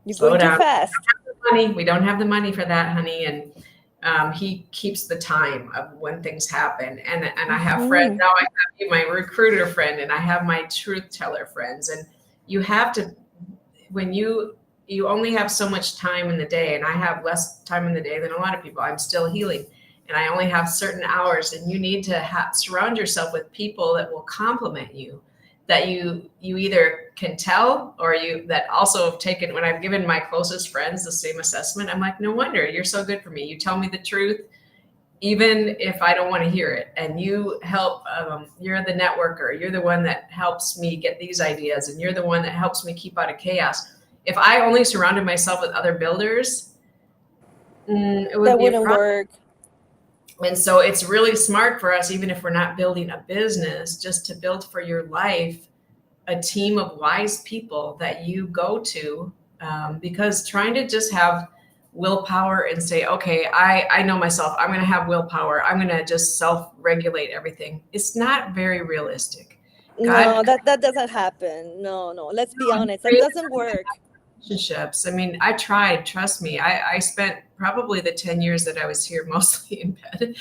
B: You're
A: slow
B: going too
A: down.
B: fast.
A: Money, we don't have the money for that, honey. And he keeps the time of when things happen. And I have friends
B: Mhm.
A: now. I have you, my recruiter friend, and I have my truth teller friends. And you have to, when you only have so much time in the day, and I have less time in the day than a lot of people. I'm still healing, and I only have certain hours. And you need to surround yourself with people that will compliment you, that you either can tell or you that also have taken. When I've given my closest friends the same assessment, I'm like, no wonder you're so good for me. You tell me the truth, even if I don't want to hear it. And you help, you're the networker. You're the one that helps me get these ideas. And you're the one that helps me keep out of chaos. If I only surrounded myself with other builders, it would
B: That
A: be a
B: wouldn't
A: problem.
B: work.
A: And so it's really smart for us, even if we're not building a business, just to build for your life a team of wise people that you go to, because trying to just have willpower and say, okay, I know myself, I'm going to have willpower, I'm going to just self-regulate everything, it's not very realistic. God
B: No, that doesn't happen. No, no. Let's be honest. That
A: created
B: doesn't work.
A: relationships. I mean, I tried, trust me. I spent probably the 10 years that I was here mostly in bed.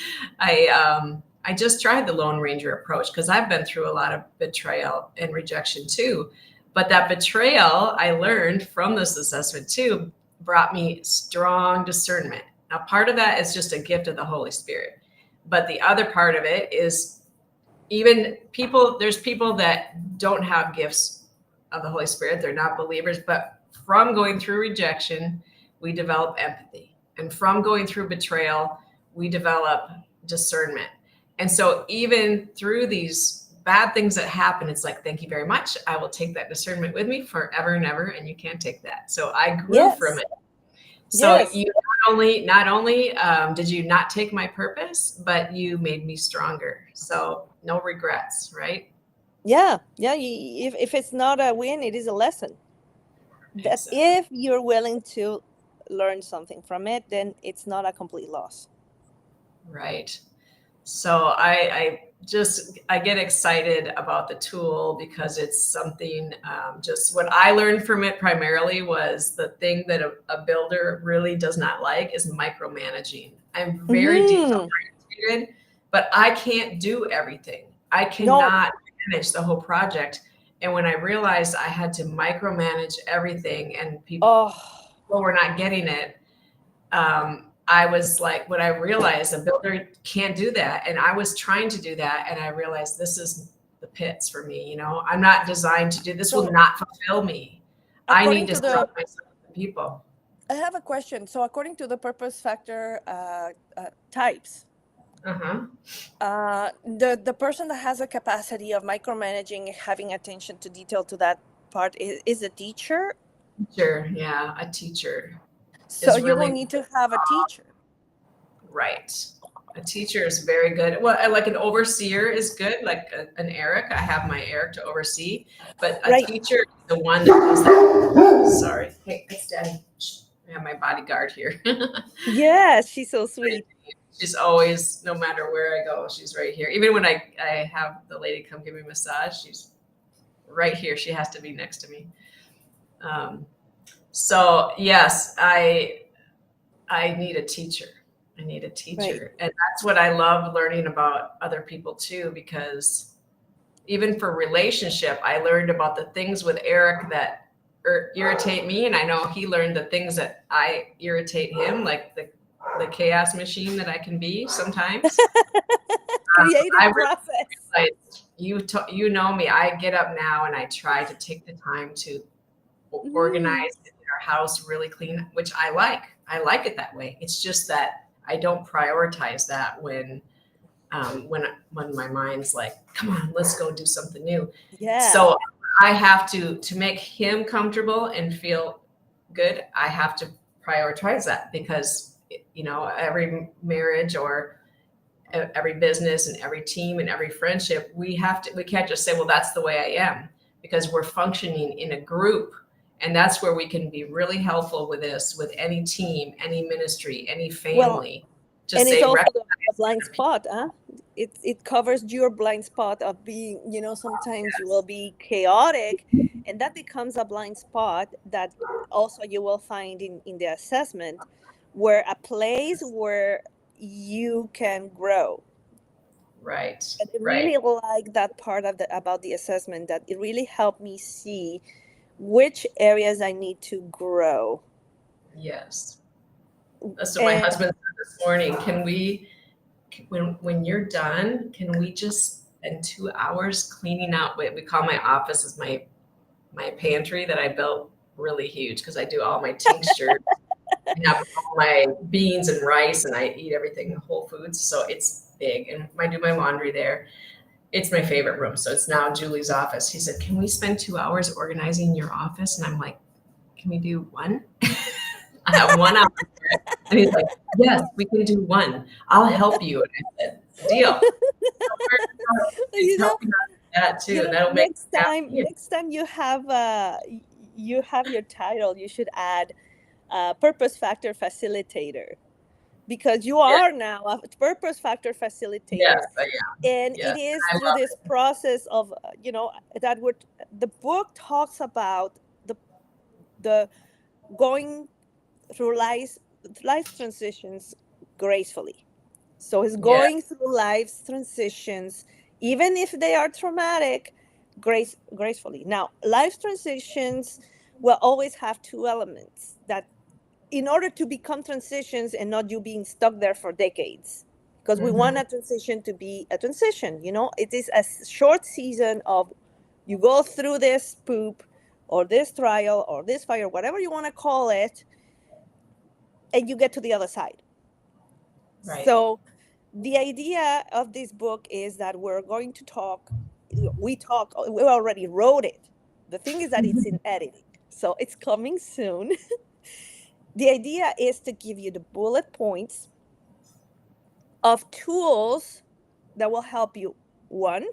A: I just tried the Lone Ranger approach because I've been through a lot of betrayal and rejection too. But that betrayal I learned from this assessment too brought me strong discernment. Now, part of that is just a gift of the Holy Spirit. But the other part of it is there's people that don't have gifts of the Holy Spirit. They're not believers, but from going through rejection, we develop empathy. And from going through betrayal, we develop discernment. And so even through these bad things that happen, it's like, thank you very much. I will take that discernment with me forever and ever, and you can't take that. So I grew from it. So
B: Yes.
A: you not only did you not take my purpose, but you made me stronger. So no regrets, right?
B: Yeah. If it's not a win, it is a lesson. That
A: Exactly.
B: if you're willing to learn something from it, then it's not a complete loss.
A: Right. So I get excited about the tool because it's something, just what I learned from it primarily was the thing that a builder really does not like is micromanaging. I'm very detail oriented, but I can't do everything. I
B: No.
A: cannot manage the whole project. And when I realized I had to micromanage everything and people were not getting it, I was like, when I realized a builder can't do that, and I was trying to do that, and I realized this is the pits for me. You know, I'm not designed to do this. Will not fulfill me. I need to surround myself with people.
B: I have a question. So, according to the purpose factor types, the person that has a capacity of micromanaging, having attention to detail to that part is a teacher.
A: Teacher, yeah, a teacher.
B: So you will need to have a teacher.
A: Right. A teacher is very good. Well, like an overseer is good, like an Eric. I have my Eric to oversee, but a teacher is the one that does that. Sorry. Hey, it's Daddy. I have my bodyguard here.
B: Yeah, she's so sweet.
A: She's always, no matter where I go, she's right here. Even when I have the lady come give me a massage, she's right here. She has to be next to me. So yes, I need a teacher. I need a teacher. And that's what I love learning about other people too, because even for relationship, I learned about the things with Eric that irritate me. And I know he learned the things that I irritate him, like the chaos machine that I can be sometimes.
B: Creative process.
A: You know me, I get up now and I try to take the time to organize our house really clean, which I like. I like it that way. It's just that I don't prioritize that when my mind's like, come on, let's go do something new.
B: Yeah.
A: So I have to make him comfortable and feel good. I have to prioritize that because, you know, every marriage or every business and every team and every friendship, we can't just say, well, that's the way I am, because we're functioning in a group. And that's where we can be really helpful with this, with any team, any ministry, any family.
B: Well, and it's also a blind spot, huh? It covers your blind spot of being, you know, sometimes you will be chaotic, and that becomes a blind spot that also you will find in the assessment, where a place where you can grow.
A: Right.
B: And I really like that part of about the assessment, that it really helped me see which areas I need to grow.
A: Yes. That's what my husband said this morning. Can we, when you're done, can we just spend 2 hours cleaning out what we call my office is my pantry that I built really huge because I do all my tinctures. I have all my beans and rice, and I eat everything Whole Foods. So it's big, and I do my laundry there. It's my favorite room. So it's now Julie's office. He said, can we spend 2 hours organizing your office? And I'm like, can we do one? I have 1 hour. And he's like, yes, we can do one. I'll help you. And I said, deal. He's helping us with that too. That'll make
B: next time you have your title, you should add purpose factor facilitator, because you are now a purpose factor facilitator.
A: Yes, I am.
B: And it is through this process of, you know, that the book talks about the going through life transitions gracefully. So it's going through life's transitions, even if they are traumatic, gracefully. Now, life transitions will always have two elements, that in order to become transitions and not you being stuck there for decades, because we want a transition to be a transition. You know, it is a short season of, you go through this poop or this trial or this fire, whatever you want to call it, and you get to the other side.
A: Right.
B: So the idea of this book is that we're going to talk, we already wrote it. The thing is that it's in editing. So it's coming soon. The idea is to give you the bullet points of tools that will help you, one,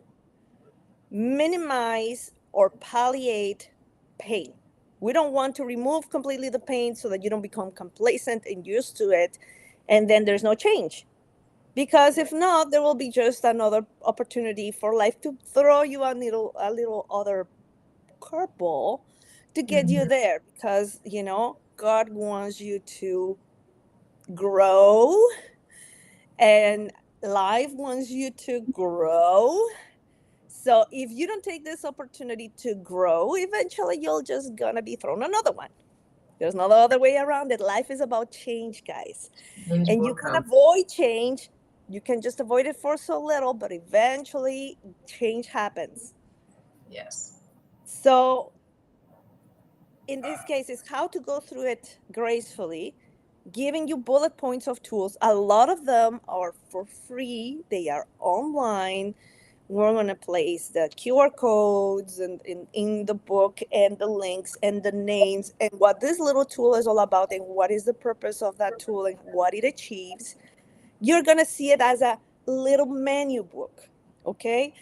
B: minimize or palliate pain. We don't want to remove completely the pain so that you don't become complacent and used to it, and then there's no change. Because if not, there will be just another opportunity for life to throw you a little other curveball to get you there. Because God wants you to grow, and life wants you to grow. So if you don't take this opportunity to grow, eventually you're just gonna be thrown another one. There's no other way around it. Life is about change, guys.
A: Change
B: And
A: will
B: you can
A: come.
B: avoid change. You can just avoid it for so little, but eventually change happens.
A: Yes.
B: So in this case, it's how to go through it gracefully, giving you bullet points of tools. A lot of them are for free. They are online. We're going to place the QR codes and in the book and the links and the names and what this little tool is all about and what is the purpose of that tool and what it achieves. You're going to see it as a little menu book. Okay.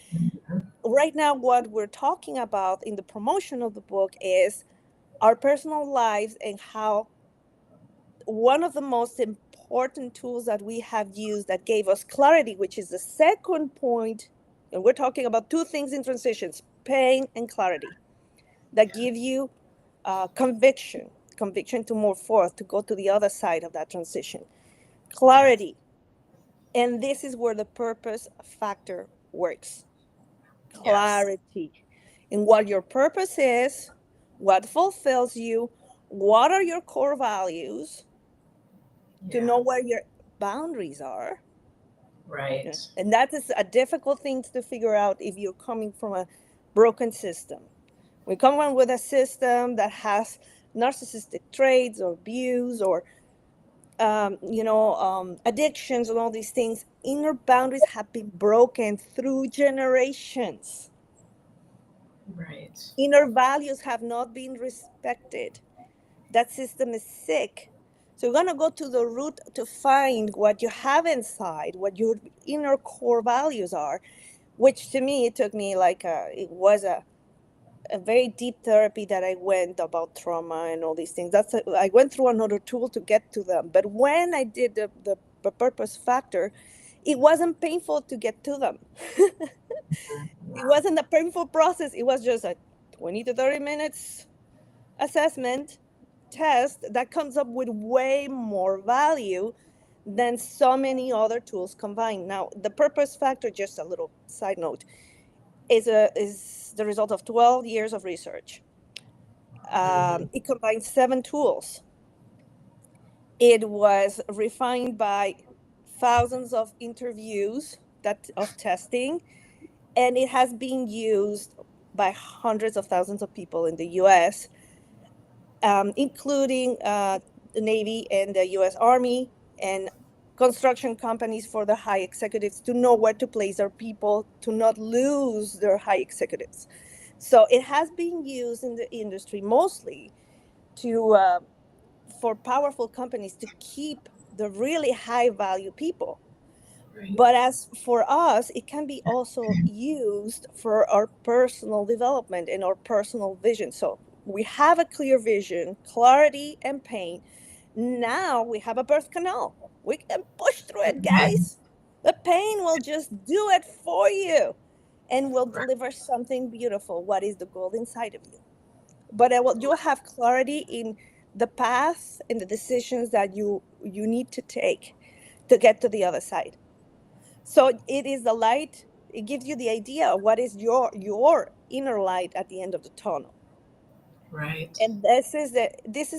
B: Right now, what we're talking about in the promotion of the book is our personal lives and how one of the most important tools that we have used that gave us clarity, which is the second point, and we're talking about two things in transitions, pain and clarity, that give you conviction to move forth, to go to the other side of that transition. Clarity. And this is where the purpose factor works.
A: Yes.
B: Clarity in what your purpose is, what fulfills you, what are your core values, to know
A: Yeah.
B: where your boundaries are.
A: Right.
B: And that is a difficult thing to figure out if you're coming from a broken system. We come on with a system that has narcissistic traits or abuse or addictions and all these things. Inner boundaries have been broken through generations.
A: Right.
B: Inner values have not been respected. That system is sick. So you're going to go to the root to find what you have inside, what your inner core values are, which to me, it took me it was a very deep therapy that I went about trauma and all these things. I went through another tool to get to them. But when I did the purpose factor, it wasn't painful to get to them. It wasn't a painful process. It was just a 20 to 30 minutes assessment test that comes up with way more value than so many other tools combined. Now, the purpose factor, just a little side note, is the result of 12 years of research. It combines 7 tools. It was refined by thousands of interviews of testing, and it has been used by hundreds of thousands of people in the U.S., including the Navy and the U.S. Army and construction companies for the high executives to know where to place their people, to not lose their high executives. So it has been used in the industry mostly for powerful companies to keep the really high value people.
A: Right.
B: But as for us, it can be also used for our personal development and our personal vision. So we have a clear vision, clarity, and pain. Now we have a birth canal. We can push through it, guys. The pain will just do it for you and will
A: Right.
B: deliver something beautiful. What is the goal inside of you? But you have clarity in the path and the decisions that you need to take to get to the other side. So it is the light. It gives you the idea of what is your inner light at the end of the tunnel.
A: Right.
B: And this is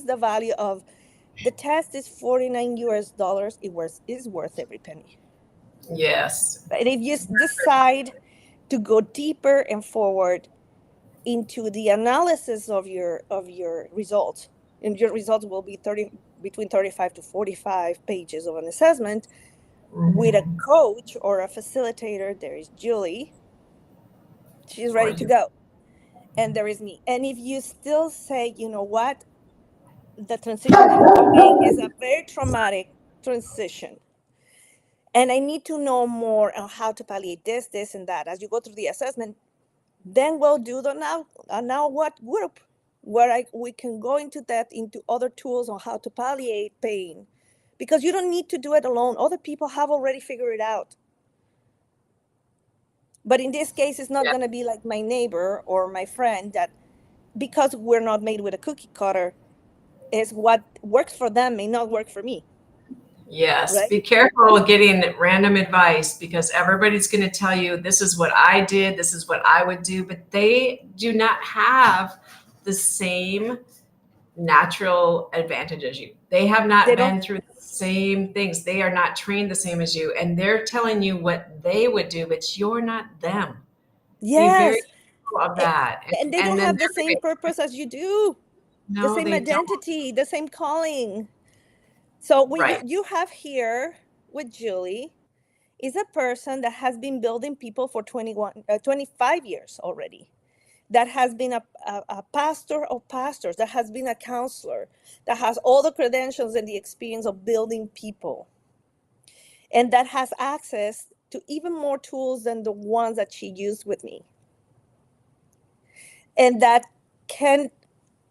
B: the value of the test is $49. Is worth every penny.
A: Yes.
B: And if you decide to go deeper and forward into the analysis of your results, and your results will be between 35 to 45 pages of an assessment. With a
A: Mhm.
B: coach or a facilitator, there is Julie. She's
A: Or
B: ready to
A: you,
B: go. And there is me. And if you still say, you know what, the transition I'm doing is a very traumatic transition, and I need to know more on how to palliate this, and that. As you go through the assessment, then we'll do the now what group, where we can go into depth into other tools on how to palliate pain, because you don't need to do it alone. Other people have already figured it out. But in this case, it's not
A: yeah.
B: going to be like my neighbor or my friend that, because we're not made with a cookie cutter, is what works for them may not work for me,
A: Yes,
B: right?
A: be careful with getting random advice because everybody's going to tell you this is what I did, this is what I would do, but they do not have the same natural advantage as you. They have
B: They
A: not
B: don't.
A: been through the same things. They are not trained the same as you, and they're telling you what they would do, but you're not them. Be very
B: Yes.
A: careful of
B: A-
A: that.
B: and they
A: And
B: don't
A: then
B: have the
A: they're
B: same
A: going
B: purpose as you do,
A: to,
B: the
A: no,
B: same
A: they don't.
B: identity, the same calling. So when
A: Right.
B: you have here with Julie is a person that has been building people for 25 years already, that has been a pastor of pastors, that has been a counselor, that has all the credentials and the experience of building people, and that has access to even more tools than the ones that she used with me, and that can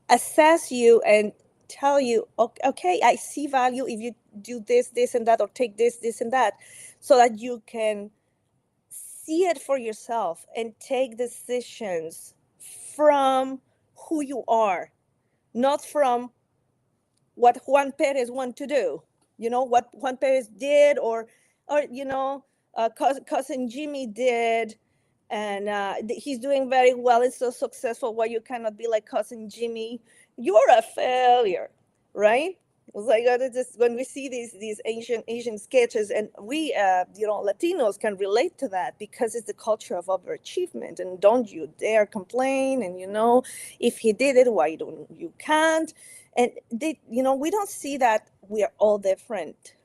B: assess you and tell you, okay, I see value if you do this and that, or take this and that, so that you can see it for yourself and take decisions from who you are, not from what Juan Perez want to do. You know what Juan Perez did, or cousin Jimmy did, and he's doing very well. It's so successful. Why you cannot be like cousin Jimmy? You're a failure, right? It's like just when we see these Asian sketches, and we Latinos can relate to that because it's the culture of overachievement, and don't you dare complain, and if he did it, why don't you can't? And we don't see that we are all different,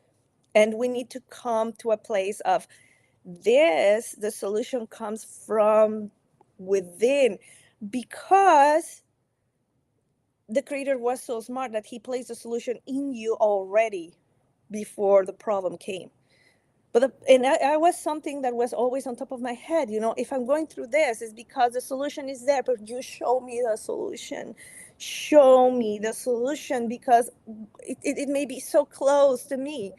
B: and we need to come to a place of the solution comes from within, because the creator was so smart that he placed the solution in you already before the problem came. And I was something that was always on top of my head. If I'm going through this, it's because the solution is there. But you show me the solution. Show me the solution, because it may be so close to me,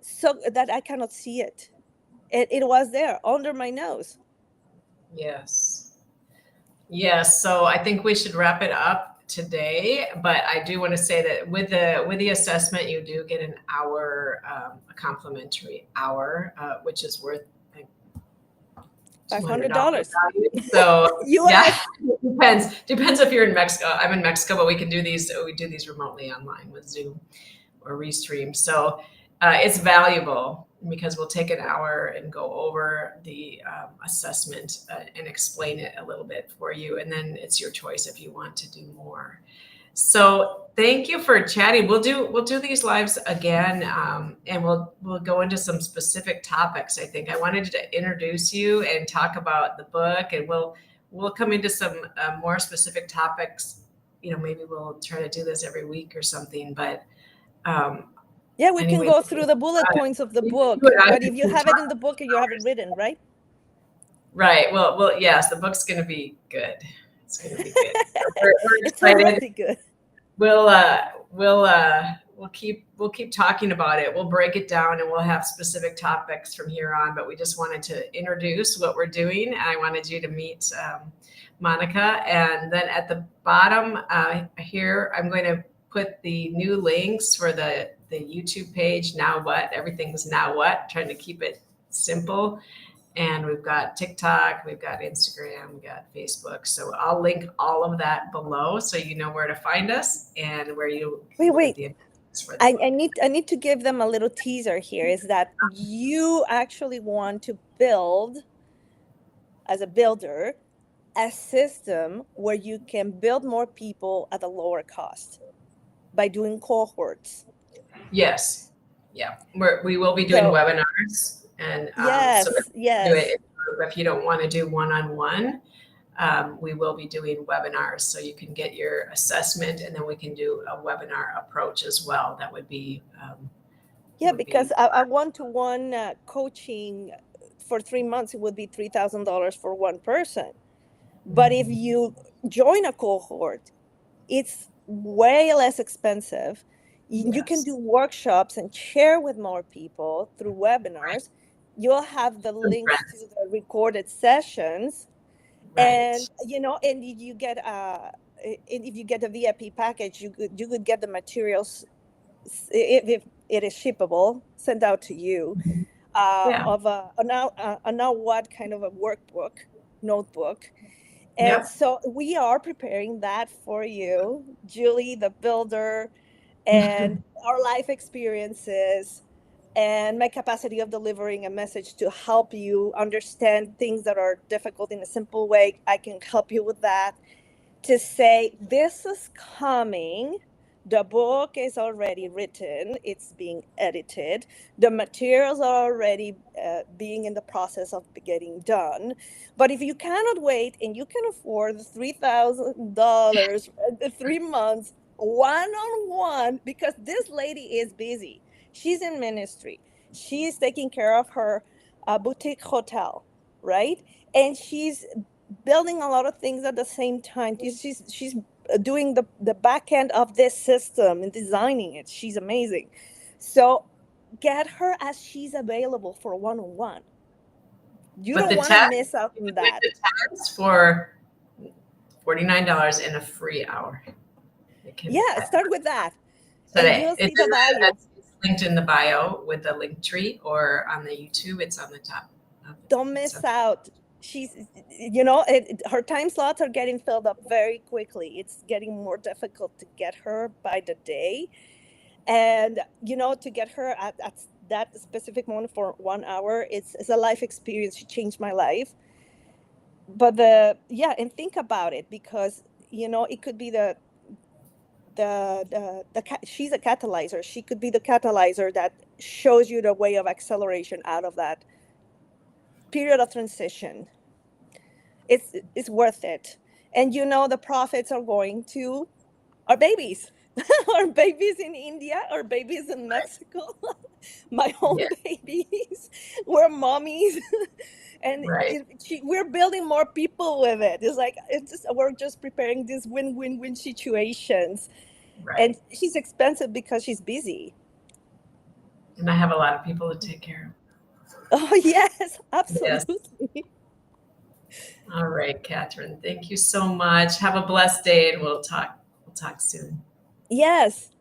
B: so that I cannot see it. It was there under my nose.
A: Yes. Yes, so I think we should wrap it up today, but I do want to say that with the assessment, you do get an hour, a complimentary hour, which is worth like $200
B: $500
A: value. So yeah,
B: US.
A: depends if you're in Mexico. I'm in Mexico, but we do these remotely online with Zoom or Restream. So it's valuable because we'll take an hour and go over the assessment and explain it a little bit for you. And then it's your choice if you want to do more. So thank you for chatting. We'll do these lives again, and we'll go into some specific topics. I think I wanted to introduce you and talk about the book, and we'll come into some more specific topics. Maybe we'll try to do this every week or something. But
B: Yeah, we can
A: anyway,
B: go through the bullet points of the book, but if you have it in the book, you have it written, right?
A: Right. Well, yes, the book's going to be good. It's going to be good. We're
B: It's
A: excited.
B: already good.
A: We'll keep talking about it. We'll break it down and we'll have specific topics from here on. But we just wanted to introduce what we're doing. I wanted you to meet Monica, and then at the bottom here, I'm going to put the new links for the YouTube page. Now what? Everything's now what? Trying to keep it simple. And we've got TikTok, we've got Instagram, we've got Facebook. So I'll link all of that below so you know where to find us and where you
B: Wait.
A: for
B: I need to give them a little teaser here, is that you actually want to build, as a builder, a system where you can build more people at a lower cost. by doing cohorts.
A: Yes. Yeah. We will be doing
B: So
A: webinars, and so
B: yes, yes.
A: if you don't want to do one-on-one, we will be doing webinars, so you can get your assessment, and then we can do a webinar approach as well. That would be
B: Yeah, because a one-to-one coaching for 3 months, it would be $3,000 for one person. But if you join a cohort, it's way less expensive. You can
A: Yes.
B: do workshops and share with more people through webinars. You'll have the
A: Some
B: links to
A: friends.
B: the recorded sessions,
A: Right.
B: and and you get and if you get a VIP package, you could get the materials if it is shippable, sent out to you,
A: Yeah.
B: of a now what kind of a workbook, notebook. And
A: Yep.
B: so we are preparing that for you, Julie, the builder, and our life experiences and my capacity of delivering a message to help you understand things that are difficult in a simple way. I can help you with that. To say, this is coming. The book is already written, it's being edited. The materials are already being in the process of getting done. But if you cannot wait and you can afford $3,000, 3 months, one on one, because this lady is busy, she's in ministry, she's taking care of her boutique hotel, right? And she's building a lot of things at the same time. She's doing the back end of this system and designing it. She's amazing. So get her as she's available for one-on-one. You
A: But
B: don't
A: the
B: want to
A: test,
B: miss out on
A: with
B: that.
A: the test for $49 in a free hour.
B: Yeah, start with that, and
A: Today.
B: you'll see the value.
A: It's linked in the bio with the link tree, or on the YouTube. It's on the top of it.
B: Don't miss out. She's, her time slots are getting filled up very quickly. It's getting more difficult to get her by the day. And to get her at that specific moment for 1 hour, it's a life experience. She changed my life. But and think about it, because it could be she's a catalyzer. She could be the catalyzer that shows you the way of acceleration out of that period of transition. It's worth it. And the profits are going to our babies. Our babies in India, our babies in Mexico, my own
A: Yeah.
B: babies. We're mommies. And
A: Right.
B: we're building more people with it. We're just preparing these win-win-win situations.
A: Right.
B: And she's expensive because she's busy.
A: And I have a lot of people to take care
B: of. Oh yes, absolutely.
A: Yes. All right, Catherine. Thank you so much. Have a blessed day, and we'll talk soon.
B: Yes.